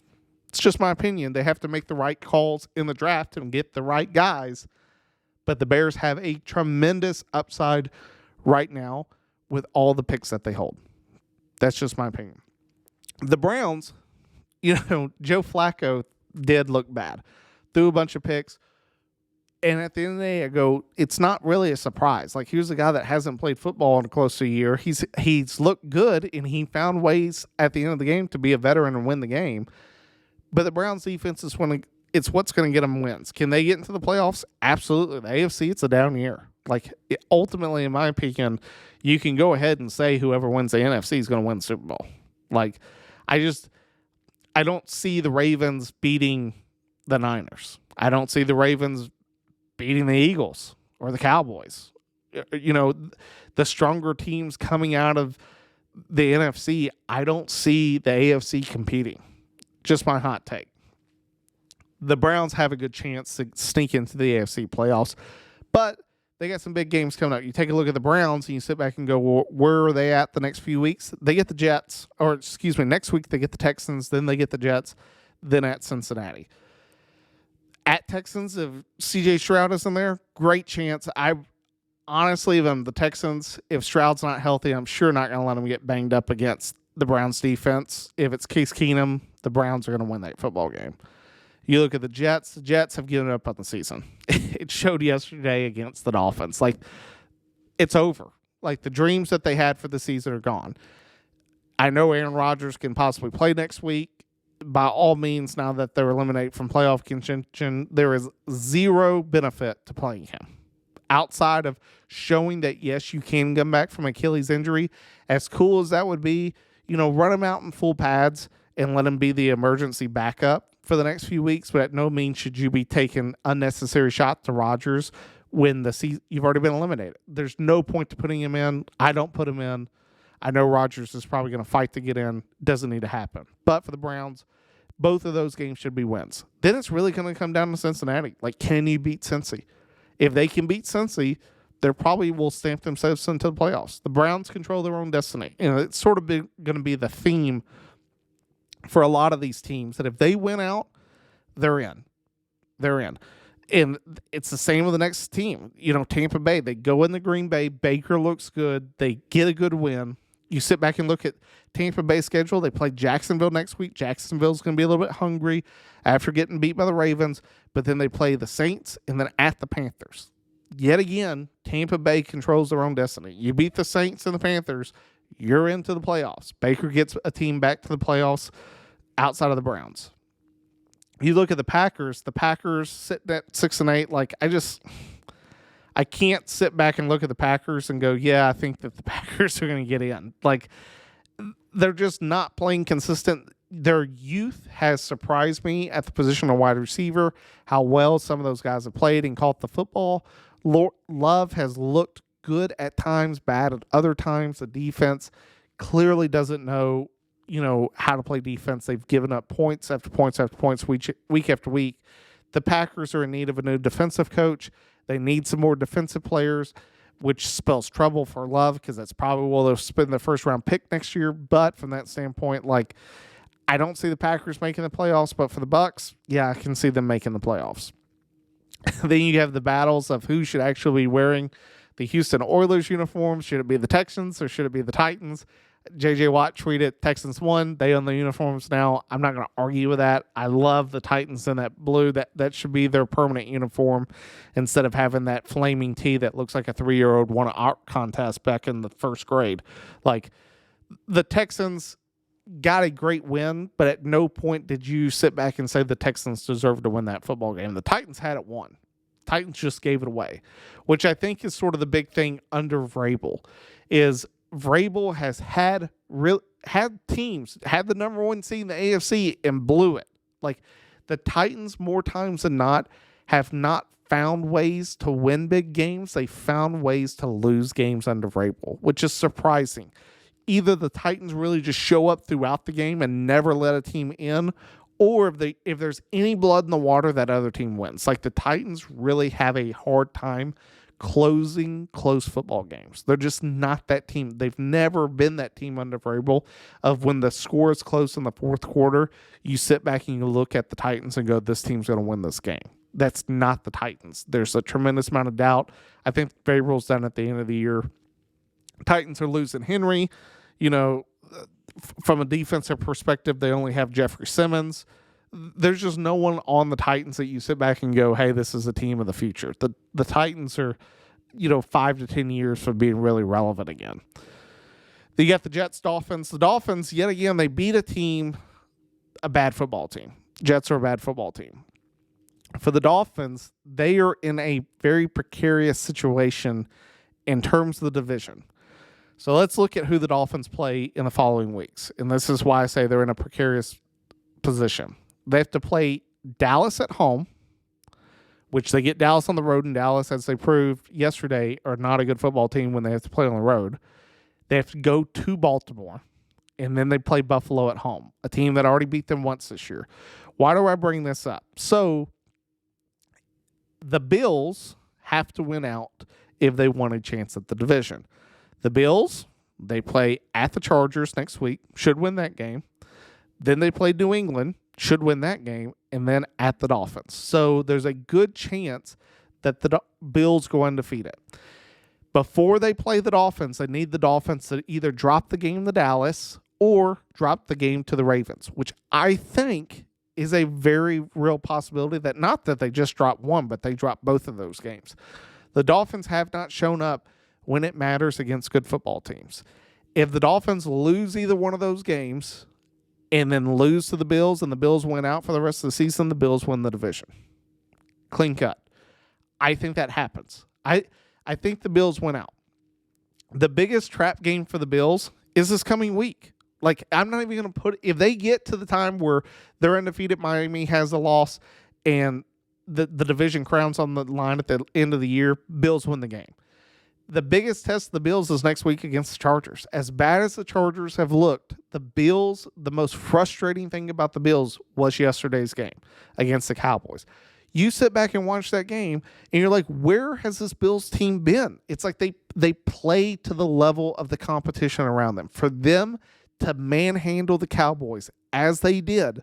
It's just my opinion. They have to make the right calls in the draft and get the right guys. But the Bears have a tremendous upside right now with all the picks that they hold. That's just my opinion. The Browns, Joe Flacco did look bad. Threw a bunch of picks. And at the end of the day, I go, it's not really a surprise. Like, here's a guy that hasn't played football in close to a year. He's looked good, and he found ways at the end of the game to be a veteran and win the game. But the Browns defense is it's what's going to get them wins. Can they get into the playoffs? Absolutely. The AFC, it's a down year. Like, ultimately, in my opinion, you can go ahead and say whoever wins the NFC is going to win the Super Bowl. Like, I don't see the Ravens beating the Niners. I don't see the Ravens beating the Eagles or the Cowboys. The stronger teams coming out of the NFC, I don't see the AFC competing. Just my hot take. The Browns have a good chance to sneak into the AFC playoffs, but they got some big games coming up. You take a look at the Browns and you sit back and go, well, where are they at the next few weeks? They get the Jets, next week they get the Texans, then they get the Jets, then at Cincinnati. At Texans, if C.J. Stroud is in there, great chance. I honestly, if I'm the Texans, if Stroud's not healthy, I'm sure not going to let him get banged up against the Browns defense. If it's Case Keenum, the Browns are going to win that football game. You look at the Jets have given up on the season. It showed yesterday against the Dolphins. Like, it's over. Like, the dreams that they had for the season are gone. I know Aaron Rodgers can possibly play next week. By all means, now that they're eliminated from playoff contention, there is zero benefit to playing him. Outside of showing that, yes, you can come back from Achilles injury, as cool as that would be, run him out in full pads and let him be the emergency backup for the next few weeks, but at no means should you be taking unnecessary shots to Rodgers when you've already been eliminated. There's no point to putting him in. I don't put him in. I know Rodgers is probably going to fight to get in. Doesn't need to happen. But for the Browns, both of those games should be wins. Then it's really going to come down to Cincinnati. Like, can you beat Cincy? If they can beat Cincy, they probably will stamp themselves into the playoffs. The Browns control their own destiny. It's sort of going to be the theme for a lot of these teams, that if they win out, they're in. They're in. And it's the same with the next team. Tampa Bay, they go into Green Bay. Baker looks good. They get a good win. You sit back and look at Tampa Bay's schedule. They play Jacksonville next week. Jacksonville's going to be a little bit hungry after getting beat by the Ravens. But then they play the Saints and then at the Panthers. Yet again, Tampa Bay controls their own destiny. You beat the Saints and the Panthers, you're into the playoffs. Baker gets a team back to the playoffs outside of the Browns. You look at the Packers sitting at 6-8. Like, I can't sit back and look at the Packers and go, yeah, I think that the Packers are going to get in. Like, they're just not playing consistent. Their youth has surprised me at the position of wide receiver, how well some of those guys have played and caught the football. Love has looked good at times, bad at other times. The defense clearly doesn't know how to play defense. They've given up points after points after points week after week. The Packers are in need of a new defensive coach. They need some more defensive players, which spells trouble for Love because that's probably where they'll spend their first round pick next year. But from that standpoint, like, I don't see the Packers making the playoffs, but for the Bucs, yeah, I can see them making the playoffs. Then you have the battles of who should actually be wearing the Houston Oilers uniforms. Should it be the Texans or should it be the Titans? J.J. Watt tweeted, Texans won. They own the uniforms now. I'm not going to argue with that. I love the Titans in that blue. That should be their permanent uniform instead of having that flaming tee that looks like a 3-year-old won an art contest back in the first grade. Like, the Texans got a great win, but at no point did you sit back and say the Texans deserved to win that football game. The Titans had it won. Titans just gave it away, which I think is sort of the big thing under Vrabel is Vrabel has had teams, had the number one seed in the AFC and blew it. Like, the Titans, more times than not, have not found ways to win big games. They found ways to lose games under Vrabel, which is surprising. Either the Titans really just show up throughout the game and never let a team in, or if there's any blood in the water, that other team wins. Like, the Titans really have a hard time closing close football games. They're just not that team. They've never been that team under Vrabel of when the score is close in the fourth quarter, you sit back and you look at the Titans and go, this team's going to win this game. That's not the Titans. There's a tremendous amount of doubt. I think Vrabel's done at the end of the year. Titans are losing Henry. From a defensive perspective, they only have Jeffrey Simmons. There's just no one on the Titans that you sit back and go, hey, this is a team of the future. The Titans are, 5 to 10 years from being really relevant again. Then you got the Jets, Dolphins. The Dolphins, yet again, they beat a bad football team. Jets are a bad football team. For the Dolphins, they are in a very precarious situation in terms of the division. So let's look at who the Dolphins play in the following weeks. And this is why I say they're in a precarious position. They have to play Dallas at home, which they get Dallas on the road, and Dallas, as they proved yesterday, are not a good football team when they have to play on the road. They have to go to Baltimore, and then they play Buffalo at home, a team that already beat them once this year. Why do I bring this up? So the Bills have to win out if they want a chance at the division. The Bills, they play at the Chargers next week, should win that game. Then they play New England, should win that game, and then at the Dolphins. So there's a good chance that the Bills go undefeated. Before they play the Dolphins, they need the Dolphins to either drop the game to Dallas or drop the game to the Ravens, which I think is a very real possibility that not that they just drop one, but they drop both of those games. The Dolphins have not shown up when it matters against good football teams. If the Dolphins lose either one of those games and then lose to the Bills and the Bills win out for the rest of the season, the Bills win the division. Clean cut. I think that happens. I think the Bills win out. The biggest trap game for the Bills is this coming week. Like, I'm not even going to put – if they get to the time where they're undefeated, Miami has a loss, and the division crown's on the line at the end of the year, Bills win the game. The biggest test of the Bills is next week against the Chargers. As bad as the Chargers have looked, the most frustrating thing about the Bills was yesterday's game against the Cowboys. You sit back and watch that game, and you're like, where has this Bills team been? It's like they play to the level of the competition around them. For them to manhandle the Cowboys as they did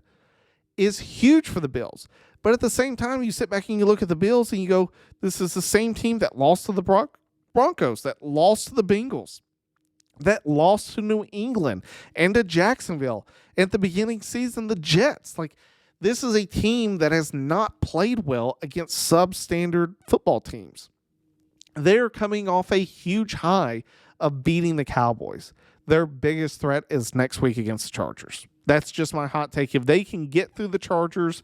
is huge for the Bills. But at the same time, you sit back and you look at the Bills and you go, this is the same team that lost to the Broncos, that lost to the Bengals, that lost to New England and to Jacksonville. At the beginning season, the Jets. Like, this is a team that has not played well against substandard football teams. They're coming off a huge high of beating the Cowboys. Their biggest threat is next week against the Chargers. That's just my hot take. If they can get through the Chargers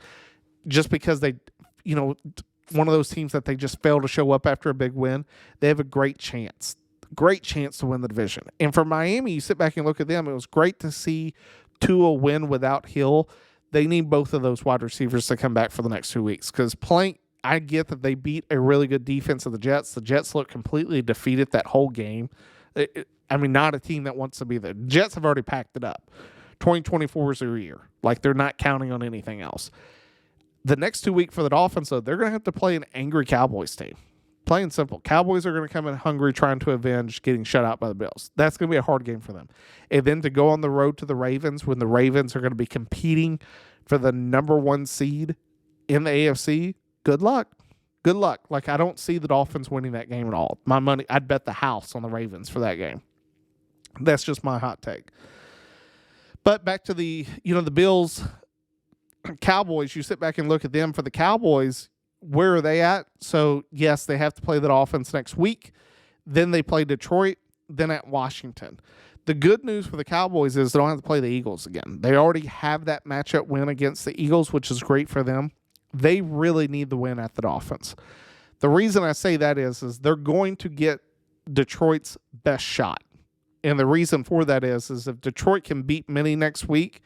just because they, one of those teams that they just fail to show up after a big win, they have a great chance to win the division. And for Miami, you sit back and look at them, it was great to see Tua win without Hill. They need both of those wide receivers to come back for the next 2 weeks because I get that they beat a really good defense of the Jets. The Jets look completely defeated that whole game. Not a team that wants to be there. The Jets have already packed it up. 2024 is their year. Like, they're not counting on anything else. The next 2 weeks for the Dolphins, though, they're going to have to play an angry Cowboys team. Plain and simple. Cowboys are going to come in hungry, trying to avenge getting shut out by the Bills. That's going to be a hard game for them. And then to go on the road to the Ravens when the Ravens are going to be competing for the number 1 seed in the AFC, good luck. Good luck. Like, I don't see the Dolphins winning that game at all. My money, I'd bet the house on the Ravens for that game. That's just my hot take. But back to the Bills, Cowboys, you sit back and look at them. For the Cowboys, where are they at? So, yes, they have to play the Dolphins next week. Then they play Detroit, then at Washington. The good news for the Cowboys is they don't have to play the Eagles again. They already have that matchup win against the Eagles, which is great for them. They really need the win at the Dolphins. The reason I say that is they're going to get Detroit's best shot. And the reason for that is if Detroit can beat Minnie next week,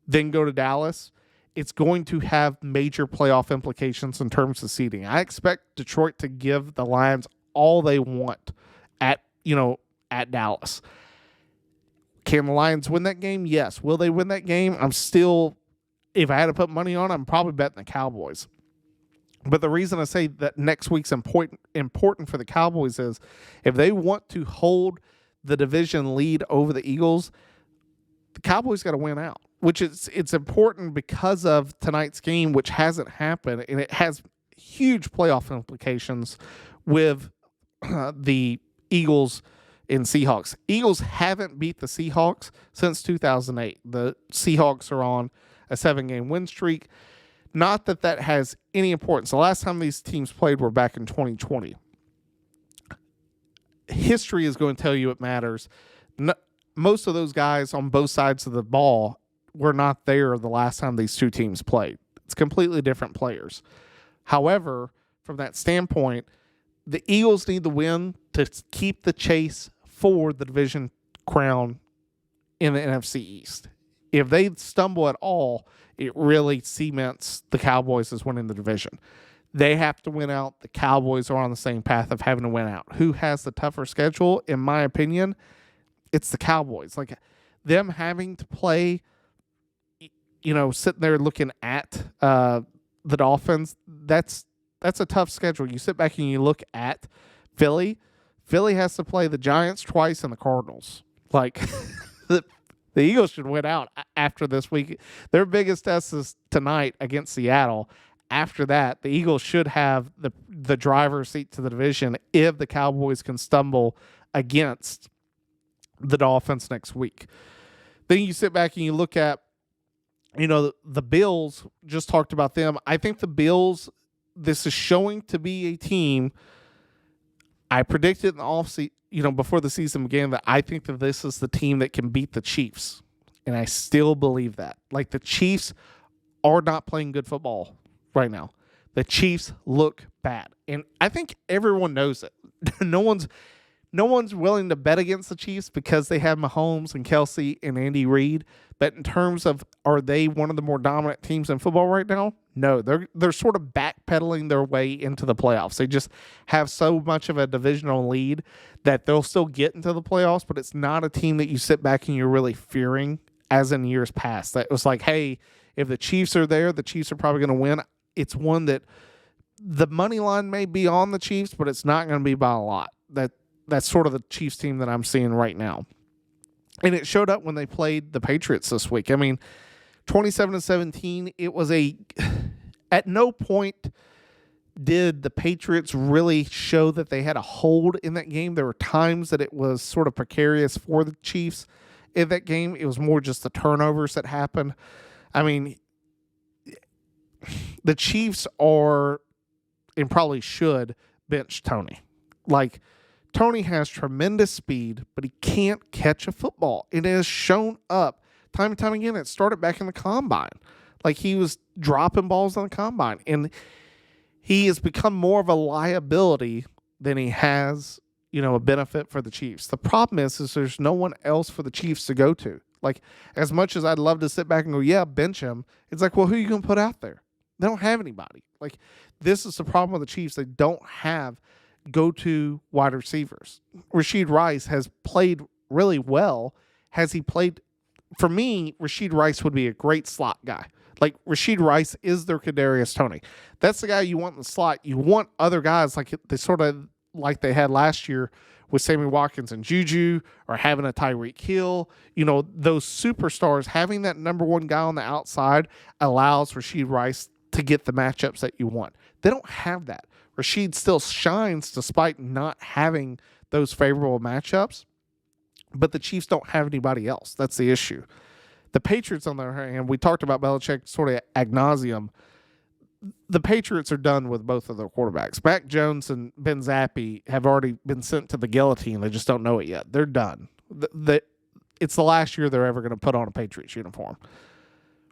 then go to Dallas, it's going to have major playoff implications in terms of seeding. I expect Detroit to give the Lions all they want at Dallas. Can the Lions win that game? Yes. Will they win that game? If I had to put money on it, I'm probably betting the Cowboys. But the reason I say that next week's important for the Cowboys is if they want to hold the division lead over the Eagles, the Cowboys got to win out, which it's important because of tonight's game, which hasn't happened, and it has huge playoff implications with the Eagles and Seahawks. Eagles haven't beat the Seahawks since 2008. The Seahawks are on a 7-game win streak. Not that that has any importance. The last time these teams played were back in 2020. History is going to tell you it matters. Most of those guys on both sides of the ball were not there the last time these two teams played. It's completely different players. However, from that standpoint, the Eagles need the win to keep the chase for the division crown in the NFC East. If they stumble at all, it really cements the Cowboys as winning the division. They have to win out. The Cowboys are on the same path of having to win out. Who has the tougher schedule? In my opinion, it's the Cowboys. Like, them having to play, sitting there looking at the Dolphins, that's a tough schedule. You sit back and you look at Philly. Philly has to play the Giants twice and the Cardinals. Like, the Eagles should win out after this week. Their biggest test is tonight against Seattle. After that, the Eagles should have the driver's seat to the division if the Cowboys can stumble against the Dolphins next week. Then you sit back and you look at, the Bills, just talked about them. I think the Bills, this is showing to be a team. I predicted in the offseason, before the season began, that I think that this is the team that can beat the Chiefs. And I still believe that. Like, the Chiefs are not playing good football right now. The Chiefs look bad. And I think everyone knows it. No one's willing to bet against the Chiefs because they have Mahomes and Kelsey and Andy Reid. But in terms of, are they one of the more dominant teams in football right now? No, they're sort of backpedaling their way into the playoffs. They just have so much of a divisional lead that they'll still get into the playoffs, but it's not a team that you sit back and you're really fearing as in years past. That was like, hey, if the Chiefs are there, the Chiefs are probably going to win. It's one that the money line may be on the Chiefs, but it's not going to be by a lot. That's sort of the Chiefs team that I'm seeing right now. And it showed up when they played the Patriots this week. I mean, 27-17, it was a At no point did the Patriots really show that they had a hold in that game. There were times that it was sort of precarious for the Chiefs in that game. It was more just the turnovers that happened. I mean, the Chiefs are, and probably should, bench Tony. Like, Tony has tremendous speed, but he can't catch a football. It has shown up time and time again. It started back in the combine. Like, he was dropping balls on the combine, and he has become more of a liability than he has, a benefit for the Chiefs. The problem is there's no one else for the Chiefs to go to. Like, as much as I'd love to sit back and go, yeah, bench him, it's like, well, who are you going to put out there? They don't have anybody. Like, this is the problem with the Chiefs. They don't have go-to wide receivers. Rashid Rice has played really well. Has he played? For me, Rashid Rice would be a great slot guy. Like, Rashid Rice is their Kadarius Toney. That's the guy you want in the slot. You want other guys like they had last year with Sammy Watkins and Juju, or having a Tyreek Hill. Those superstars, having that number one guy on the outside allows Rashid Rice to get the matchups that you want. They don't have that. Rashid still shines despite not having those favorable matchups, but the Chiefs don't have anybody else. That's the issue. The Patriots, on the other hand, we talked about Belichick sort of ad nauseum. The Patriots are done with both of their quarterbacks. Mac Jones and Ben Zappi have already been sent to the guillotine. They just don't know it yet. They're done. It's the last year they're ever going to put on a Patriots uniform.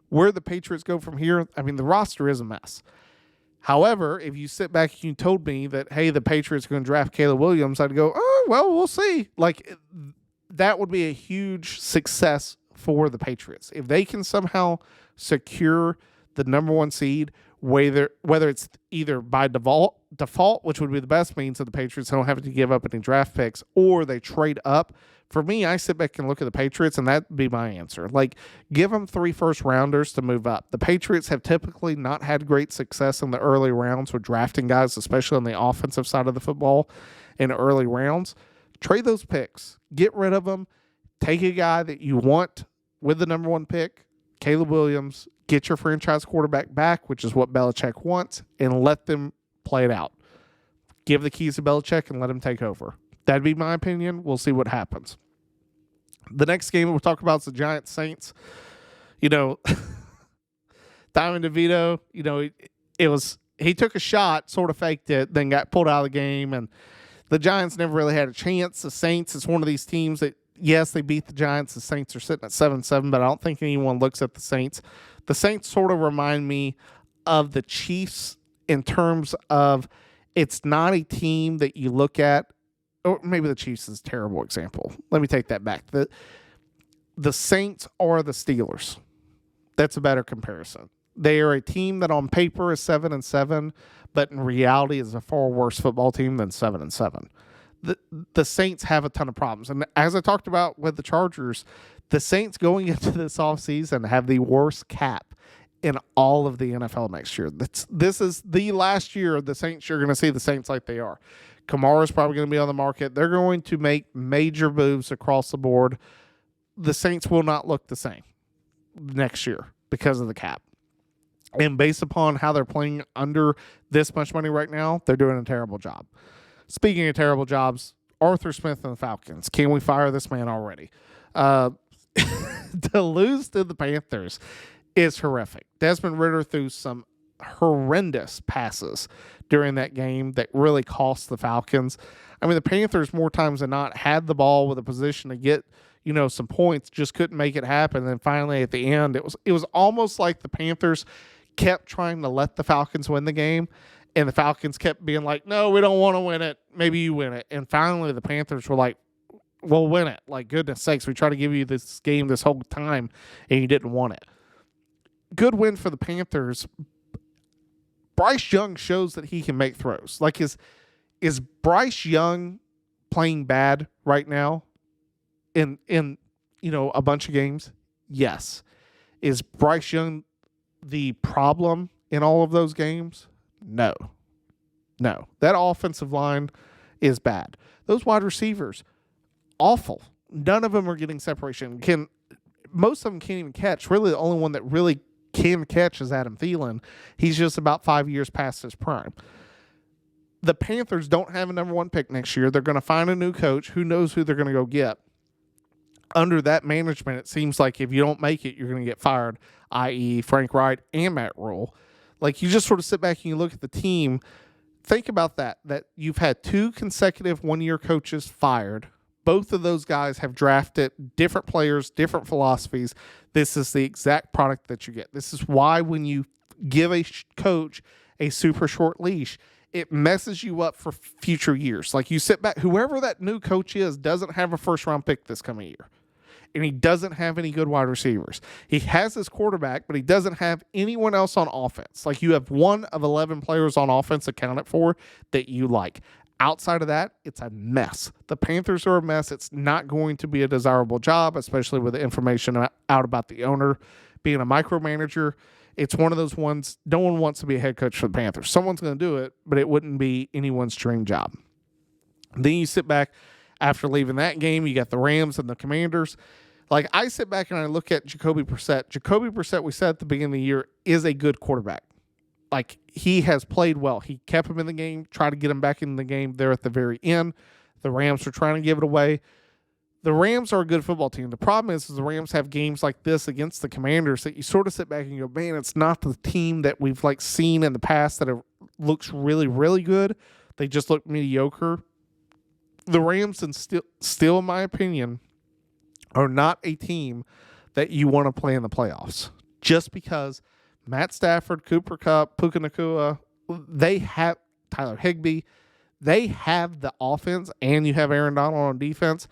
Where the Patriots go from here, I mean, the roster is a mess. However, if you sit back and you told me that, hey, the Patriots are going to draft Caleb Williams, I'd go, oh, well, we'll see. Like, that would be a huge success for the Patriots. If they can somehow secure the number one seed, whether it's either by default, which would be the best means of the Patriots don't have to give up any draft picks, or they trade up. For me, I sit back and look at the Patriots, and that'd be my answer. Like, give them 3 first-rounders to move up. The Patriots have typically not had great success in the early rounds with drafting guys, especially on the offensive side of the football in early rounds. Trade those picks. Get rid of them. Take a guy that you want with the number one pick, Caleb Williams. Get your franchise quarterback back, which is what Belichick wants, and let them play it out. Give the keys to Belichick and let him take over. That'd be my opinion. We'll see what happens. The next game we'll talk about is the Giants Saints. Diamond DeVito, he took a shot, sort of faked it, then got pulled out of the game, and the Giants never really had a chance. The Saints is one of these teams that, yes, they beat the Giants. The Saints are sitting at 7-7, but I don't think anyone looks at the Saints. The Saints sort of remind me of the Chiefs in terms of it's not a team that you look at, or maybe the Chiefs is a terrible example. Let me take that back. The Saints are the Steelers. That's a better comparison. They are a team that on paper is 7-7, but in reality is a far worse football team than 7-7. The Saints have a ton of problems. And as I talked about with the Chargers, the Saints going into this offseason have the worst cap in all of the NFL next year. This is the last year of the Saints. You're going to see the Saints like they are. Kamara's probably going to be on the market. They're going to make major moves across the board. The Saints will not look the same next year because of the cap. And based upon how they're playing under this much money right now, they're doing a terrible job. Speaking of terrible jobs, Arthur Smith and the Falcons. Can we fire this man already? To lose to the Panthers is horrific. Desmond Ridder threw some horrendous passes during that game that really cost the Falcons. I mean, the Panthers more times than not had the ball with a position to get, some points, just couldn't make it happen. And then finally at the end, it was almost like the Panthers kept trying to let the Falcons win the game, and the Falcons kept being like, no, we don't want to win it. Maybe you win it. And finally the Panthers were like, we'll win it. Like, goodness sakes, we tried to give you this game this whole time, and you didn't want it. Good win for the Panthers. Bryce Young shows that he can make throws. Like, is Bryce Young playing bad right now in a bunch of games? Yes. Is Bryce Young the problem in all of those games? No. That offensive line is bad. Those wide receivers, awful. None of them are getting separation. Most of them can't even catch. Really, the only one that really can catch as Adam Thielen. He's just about 5 years past his prime. The Panthers don't have a number one pick next year. They're going to find a new coach. Who knows who they're going to go get? Under that management, it seems like if you don't make it, you're going to get fired, i.e. Frank Wright and Matt Rule. Like, you just sort of sit back and you look at the team. Think about that you've had 2 consecutive one-year coaches fired. Both of those guys have drafted different players, different philosophies. This is the exact product that you get. This is why when you give a coach a super short leash, it messes you up for future years. Like, you sit back, whoever that new coach is doesn't have a first-round pick this coming year. And he doesn't have any good wide receivers. He has his quarterback, but he doesn't have anyone else on offense. Like, you have 1 of 11 players on offense accounted for that you like. Outside of that, it's a mess. The Panthers are a mess. It's not going to be a desirable job, especially with the information out about the owner being a micromanager. It's one of those ones, no one wants to be a head coach for the Panthers. Someone's going to do it, but it wouldn't be anyone's dream job. Then you sit back after leaving that game, you got the Rams and the Commanders. Like, I sit back and I look at Jacoby Brissett. Jacoby Brissett, we said at the beginning of the year, is a good quarterback. Like, he has played well. He kept him in the game, tried to get him back in the game there at the very end. The Rams were trying to give it away. The Rams are a good football team. The problem is the Rams have games like this against the Commanders that you sort of sit back and go, man, it's not the team that we've like seen in the past that looks really, really good. They just look mediocre. The Rams, and still, in my opinion, are not a team that you want to play in the playoffs. Just because Matt Stafford, Cooper Kupp, Puka Nacua, they have Tyler Higbee, they have the offense, and you have Aaron Donald on defense.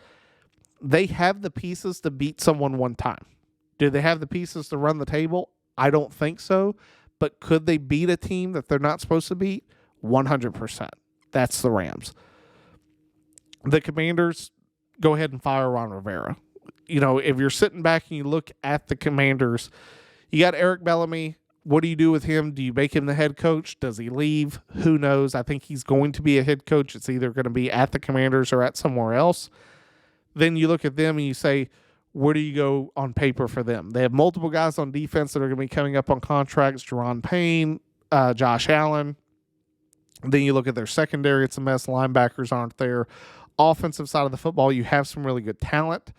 They have the pieces to beat someone one time. Do they have the pieces to run the table? I don't think so. But could they beat a team that they're not supposed to beat? 100%. That's the Rams. The Commanders, go ahead and fire Ron Rivera. You know, if you're sitting back and you look at the Commanders, you got Eric Bellamy. What do you do with him? Do you make him the head coach? Does he leave? Who knows? I think he's going to be a head coach. It's either going to be at the Commanders or at somewhere else. Then you look at them and you say, where do you go on paper for them? They have multiple guys on defense that are going to be coming up on contracts. Jerron Payne, Josh Allen. Then you look at their secondary. It's a mess. Linebackers aren't there. Offensive side of the football, you have some really good talent,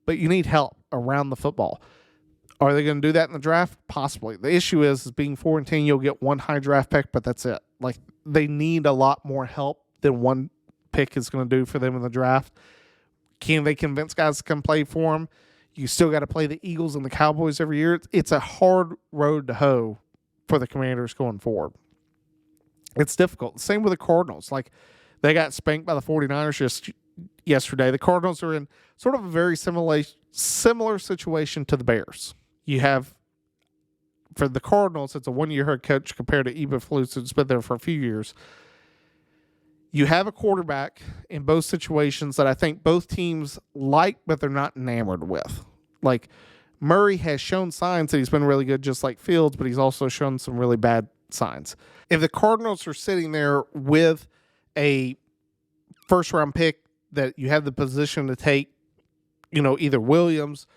but you need help around the football. Are they going to do that in the draft? Possibly. The issue is being 4-10, you'll get one high draft pick, but that's it. Like, they need a lot more help than one pick is going to do for them in the draft. Can they convince guys to come play for them? You still got to play the Eagles and the Cowboys every year. It's a hard road to hoe for the Commanders going forward. It's difficult. Same with the Cardinals. Like, they got spanked by the 49ers just yesterday. The Cardinals are in sort of a very similar situation to the Bears. You have, for the Cardinals, it's a one-year head coach compared to Eberflus, who's been there for a few years. You have a quarterback in both situations that I think both teams like, but they're not enamored with. Like, Murray has shown signs that he's been really good, just like Fields, but he's also shown some really bad signs. If the Cardinals are sitting there with a first-round pick that you have the position to take, you know, either Williams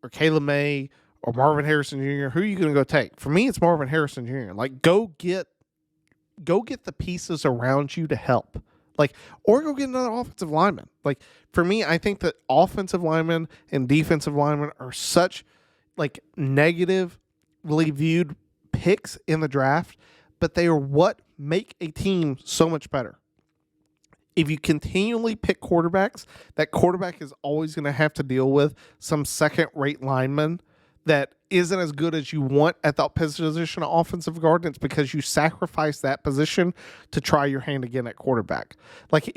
or Caleb May or Marvin Harrison Jr., who are you going to go take? For me, it's Marvin Harrison Jr. Like, go get the pieces around you to help. Like, or go get another offensive lineman. Like, for me, I think that offensive linemen and defensive linemen are such, like, negatively viewed picks in the draft, but they are what make a team so much better. If you continually pick quarterbacks, that quarterback is always going to have to deal with some second-rate lineman that isn't as good as you want at that position of offensive guard. And it's because you sacrifice that position to try your hand again at quarterback. Like,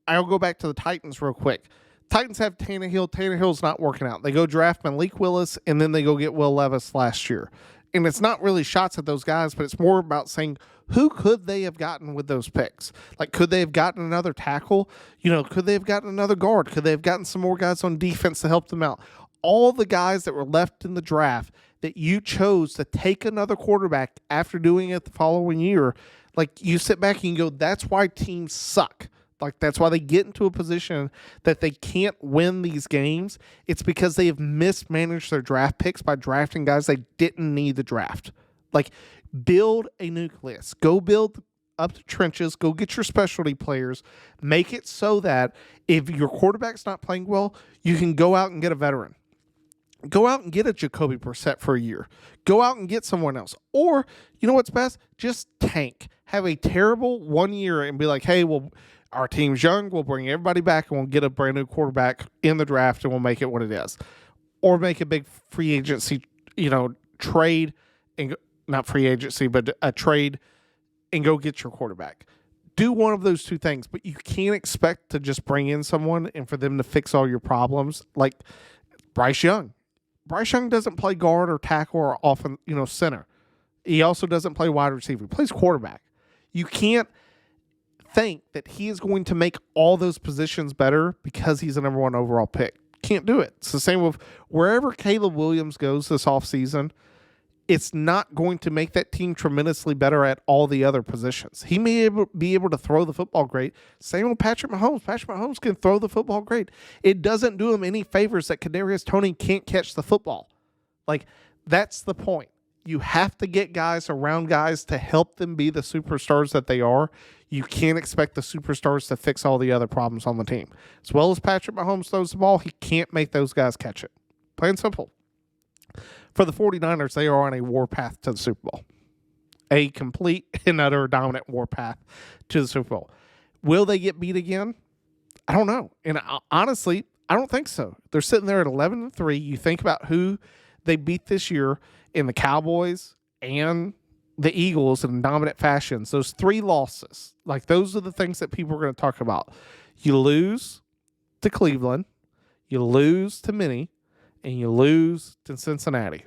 I'll go back to the Titans real quick. Titans have Tannehill. Tannehill's not working out. They go draft Malik Willis, and then they go get Will Levis last year. And it's not really shots at those guys, but it's more about saying, who could they have gotten with those picks? Like, could they have gotten another tackle? You know, could they have gotten another guard? Could they have gotten some more guys on defense to help them out? All the guys that were left in the draft that you chose to take another quarterback after doing it the following year, like, you sit back and you go, that's why teams suck. Like, that's why they get into a position that they can't win these games. It's because they have mismanaged their draft picks by drafting guys they didn't need to draft. Like, build a nucleus. Go build up the trenches. Go get your specialty players. Make it so that if your quarterback's not playing well, you can go out and get a veteran. Go out and get a Jacoby Brissett for a year. Go out and get someone else. Or, you know what's best? Just tank. Have a terrible 1 year and be like, hey, well, our team's young. We'll bring everybody back and we'll get a brand new quarterback in the draft and we'll make it what it is. Or make a big free agency, trade, and not free agency, but a trade and go get your quarterback. Do one of those two things, but you can't expect to just bring in someone and for them to fix all your problems. Like Bryce Young. Bryce Young doesn't play guard or tackle or often, center. He also doesn't play wide receiver. He plays quarterback. You can't think that he is going to make all those positions better because he's a number one overall pick. Can't do it. It's the same with wherever Caleb Williams goes this offseason. It's not going to make that team tremendously better at all the other positions. He may be able to throw the football great. Same with Patrick Mahomes. Patrick Mahomes can throw the football great. It doesn't do him any favors that Kadarius Toney can't catch the football. Like, that's the point. You have to get guys around guys to help them be the superstars that they are. You can't expect the superstars to fix all the other problems on the team. As well as Patrick Mahomes throws the ball, he can't make those guys catch it. Plain and simple. For the 49ers, they are on a warpath to the Super Bowl. A complete and utter dominant warpath to the Super Bowl. Will they get beat again? I don't know. And honestly, I don't think so. They're sitting there at 11-3. You think about who they beat this year in the Cowboys and the Eagles in dominant fashions. Those three losses, like those are the things that people are going to talk about. You lose to Cleveland, you lose to Minnie, and you lose to Cincinnati.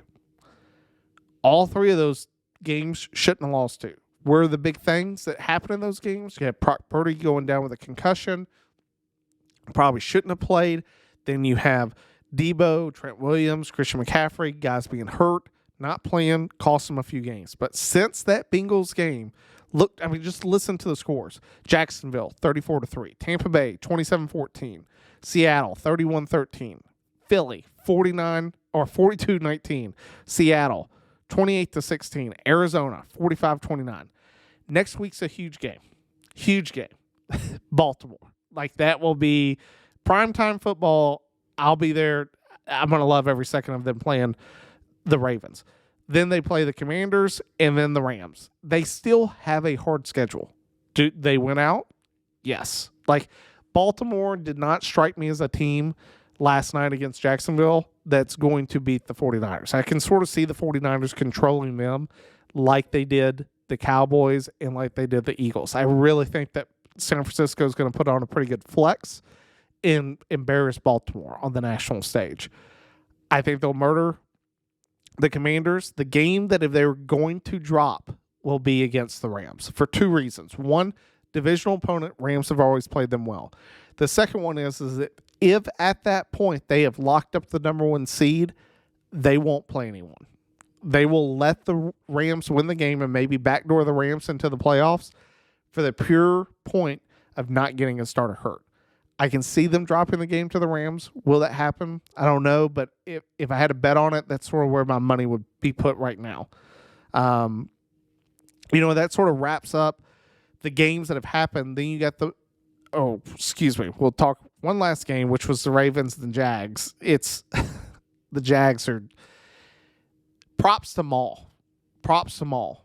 All three of those games shouldn't have lost to. Were the big things that happened in those games? You had Brock Purdy going down with a concussion. Probably shouldn't have played. Then you have Debo, Trent Williams, Christian McCaffrey, guys being hurt, not playing, cost them a few games. But since that Bengals game, just listen to the scores. Jacksonville, 34-3. Tampa Bay, 27-14. Seattle, 31-13. Philly, 42-19. Seattle, 28-16. Arizona, 45-29. Next week's a huge game. Huge game. Baltimore. Like, that will be primetime football. I'll be there. I'm going to love every second of them playing the Ravens. Then they play the Commanders and then the Rams. They still have a hard schedule. Do they win out? Yes. Like, Baltimore did not strike me as a team last night against Jacksonville that's going to beat the 49ers. I can sort of see the 49ers controlling them like they did the Cowboys and like they did the Eagles. I really think that San Francisco is going to put on a pretty good flex and embarrass Baltimore on the national stage. I think they'll murder the Commanders. The game that if they're going to drop will be against the Rams for two reasons. One, divisional opponent, Rams have always played them well. The second one is that if at that point they have locked up the number one seed, they won't play anyone. They will let the Rams win the game and maybe backdoor the Rams into the playoffs for the pure point of not getting a starter hurt. I can see them dropping the game to the Rams. Will that happen? I don't know, but if I had to bet on it, that's sort of where my money would be put right now. That sort of wraps up the games that have happened. Then you got we'll talk one last game, which was the Ravens and the Jags. It's the Jags are props to Maul.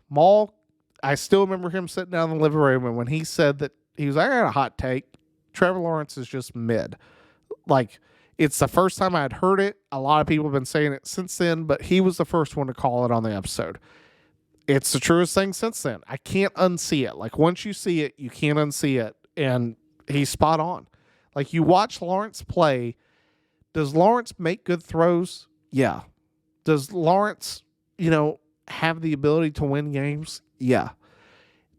Maul, I still remember him sitting down in the living room and when he said that he was like, I got a hot take. Trevor Lawrence is just mid. Like, it's the first time I had heard it. A lot of people have been saying it since then, but he was the first one to call it on the episode. It's the truest thing since then. I can't unsee it. Like, once you see it, you can't unsee it. And he's spot on. Like, you watch Lawrence play. Does Lawrence make good throws? Yeah. Does Lawrence, have the ability to win games? Yeah.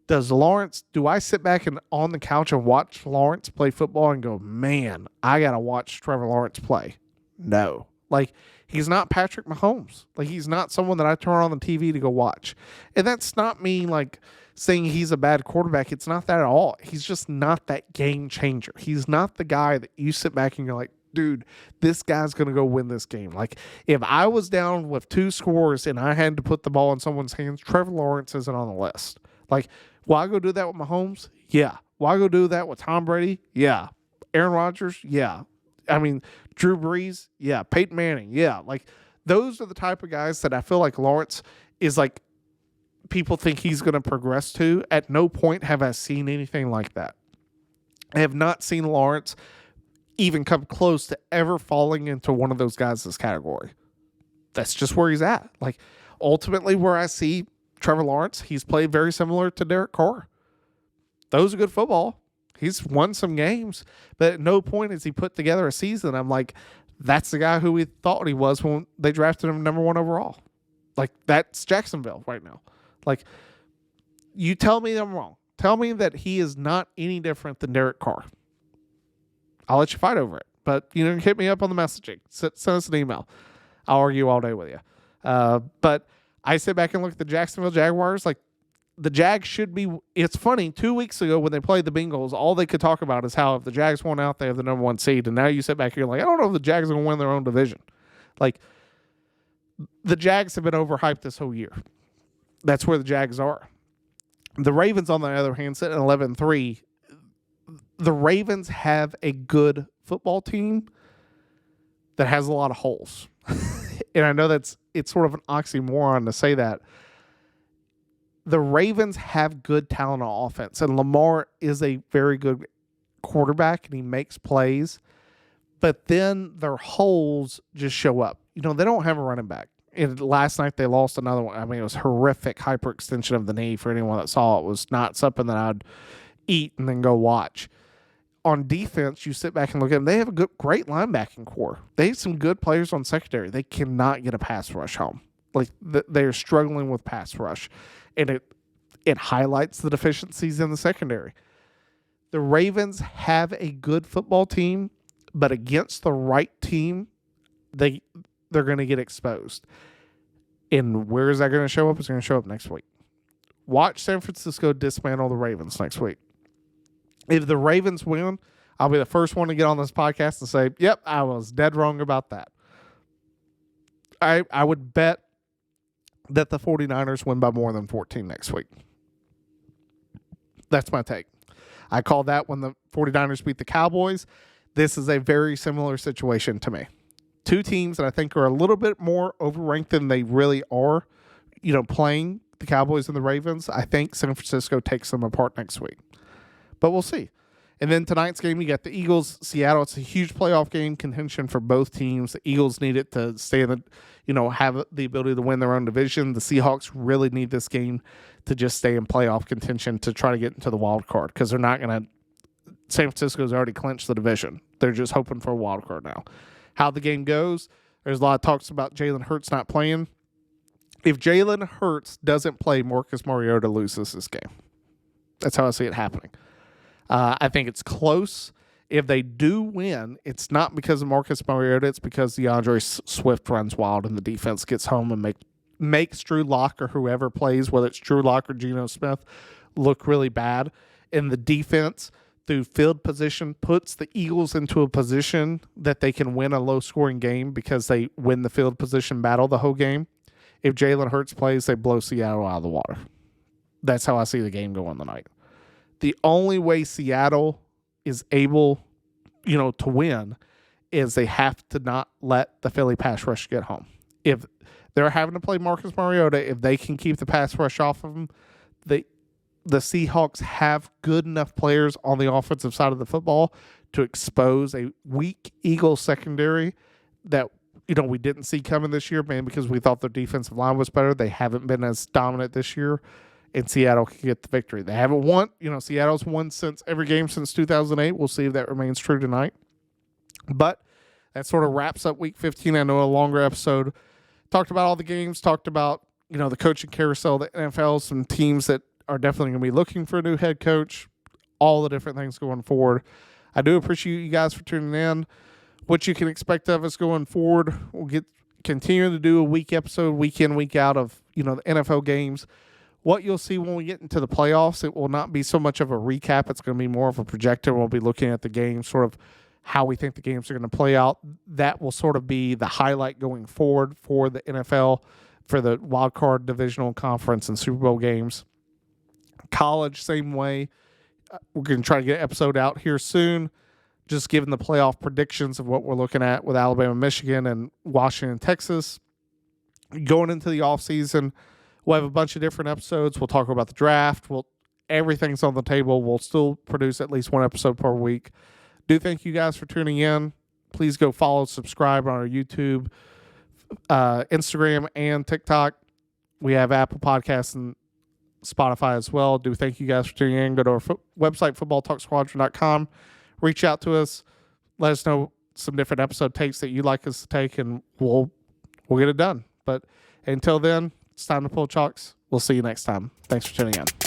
Do I sit back and on the couch and watch Lawrence play football and go, man, I got to watch Trevor Lawrence play? No. Like, he's not Patrick Mahomes. Like, he's not someone that I turn on the TV to go watch. And that's not me, like, saying he's a bad quarterback. It's not that at all. He's just not that game changer. He's not the guy that you sit back and you're like, dude, this guy's going to go win this game. Like, if I was down with 2 scores and I had to put the ball in someone's hands, Trevor Lawrence isn't on the list. Like, will I go do that with Mahomes? Yeah. Will I go do that with Tom Brady? Yeah. Aaron Rodgers? Yeah. I mean, Drew Brees? Yeah. Peyton Manning? Yeah. Like, those are the type of guys that I feel like Lawrence is like, people think he's going to progress to. At no point have I seen anything like that. I have not seen Lawrence even come close to ever falling into one of those guys' this category. That's just where he's at. Like, ultimately, where I see Trevor Lawrence, he's played very similar to Derek Carr. Those are good football. He's won some games, but at no point has he put together a season. I'm like, that's the guy who we thought he was when they drafted him number 1 overall. Like, that's Jacksonville right now. Like, you tell me I'm wrong. Tell me that he is not any different than Derek Carr. I'll let you fight over it. But, hit me up on the messaging. Send us an email. I'll argue all day with you. But I sit back and look at the Jacksonville Jaguars. Like, the Jags should be... It's funny, 2 weeks ago when they played the Bengals, all they could talk about is how if the Jags won out, they have the number 1 seed. And now you sit back and you're like, I don't know if the Jags are going to win their own division. Like, the Jags have been overhyped this whole year. That's where the Jags are. The Ravens, on the other hand, sit at 11-3. The Ravens have a good football team that has a lot of holes. And I know it's sort of an oxymoron to say that. The Ravens have good talent on offense, and Lamar is a very good quarterback, and he makes plays. But then their holes just show up. They don't have a running back. And last night they lost another one. I mean, it was horrific hyperextension of the knee for anyone that saw it. It was not something that I'd eat and then go watch. On defense, you sit back and look at them. They have a great linebacking core. They have some good players on secondary. They cannot get a pass rush home. Like, they're struggling with pass rush. And it highlights the deficiencies in the secondary. The Ravens have a good football team, but against the right team, they're going to get exposed. And where is that going to show up? It's going to show up next week. Watch San Francisco dismantle the Ravens next week. If the Ravens win, I'll be the first one to get on this podcast and say, yep, I was dead wrong about that. I would bet that the 49ers win by more than 14 next week. That's my take. I called that when the 49ers beat the Cowboys. This is a very similar situation to me. 2 teams that I think are a little bit more overranked than they really are, playing the Cowboys and the Ravens. I think San Francisco takes them apart next week. But we'll see. And then tonight's game, you got the Eagles, Seattle. It's a huge playoff game, contention for both teams. The Eagles need it to stay in the, have the ability to win their own division. The Seahawks really need this game to just stay in playoff contention to try to get into the wild card, because they're not going to. San Francisco's already clinched the division. They're just hoping for a wild card now. How the game goes, there's a lot of talks about Jalen Hurts not playing. If Jalen Hurts doesn't play, Marcus Mariota loses this game. That's how I see it happening. I think it's close. If they do win, it's not because of Marcus Mariota. It's because DeAndre Swift runs wild and the defense gets home and makes Drew Lock or whoever plays, whether it's Drew Lock or Geno Smith, look really bad. And the defense, through field position, puts the Eagles into a position that they can win a low-scoring game because they win the field position battle the whole game. If Jalen Hurts plays, they blow Seattle out of the water. That's how I see the game going tonight. The only way Seattle is able, to win is they have to not let the Philly pass rush get home. If they're having to play Marcus Mariota, if they can keep the pass rush off of them, the Seahawks have good enough players on the offensive side of the football to expose a weak Eagles secondary that, we didn't see coming this year, man, because we thought their defensive line was better. They haven't been as dominant this year. And Seattle can get the victory. They haven't won. Seattle's won since every game since 2008. We'll see if that remains true tonight. But that sort of wraps up Week 15. I know a longer episode. Talked about all the games. Talked about, the coaching carousel, the NFL, some teams that are definitely going to be looking for a new head coach, all the different things going forward. I do appreciate you guys for tuning in. what you can expect of us going forward. We'll continue to do a week episode, week in, week out of the NFL games. What you'll see when we get into the playoffs, it will not be so much of a recap. It's going to be more of a projector. We'll be looking at the games, sort of how we think the games are going to play out. That will sort of be the highlight going forward for the NFL, for the wild card, divisional, conference, and Super Bowl games. College, same way. We're going to try to get an episode out here soon, just giving the playoff predictions of what we're looking at with Alabama, Michigan, and Washington, Texas. Going into the offseason, we'll have a bunch of different episodes. We'll talk about the draft. Everything's on the table. We'll still produce at least one episode per week. Do thank you guys for tuning in. Please go follow, subscribe on our YouTube, Instagram, and TikTok. We have Apple Podcasts and Spotify as well. Do thank you guys for tuning in. Go to our website, footballtalksquadron.com. Reach out to us. Let us know some different episode takes that you'd like us to take, and we'll get it done. But until then, it's time to pull chalks. We'll see you next time. Thanks for tuning in.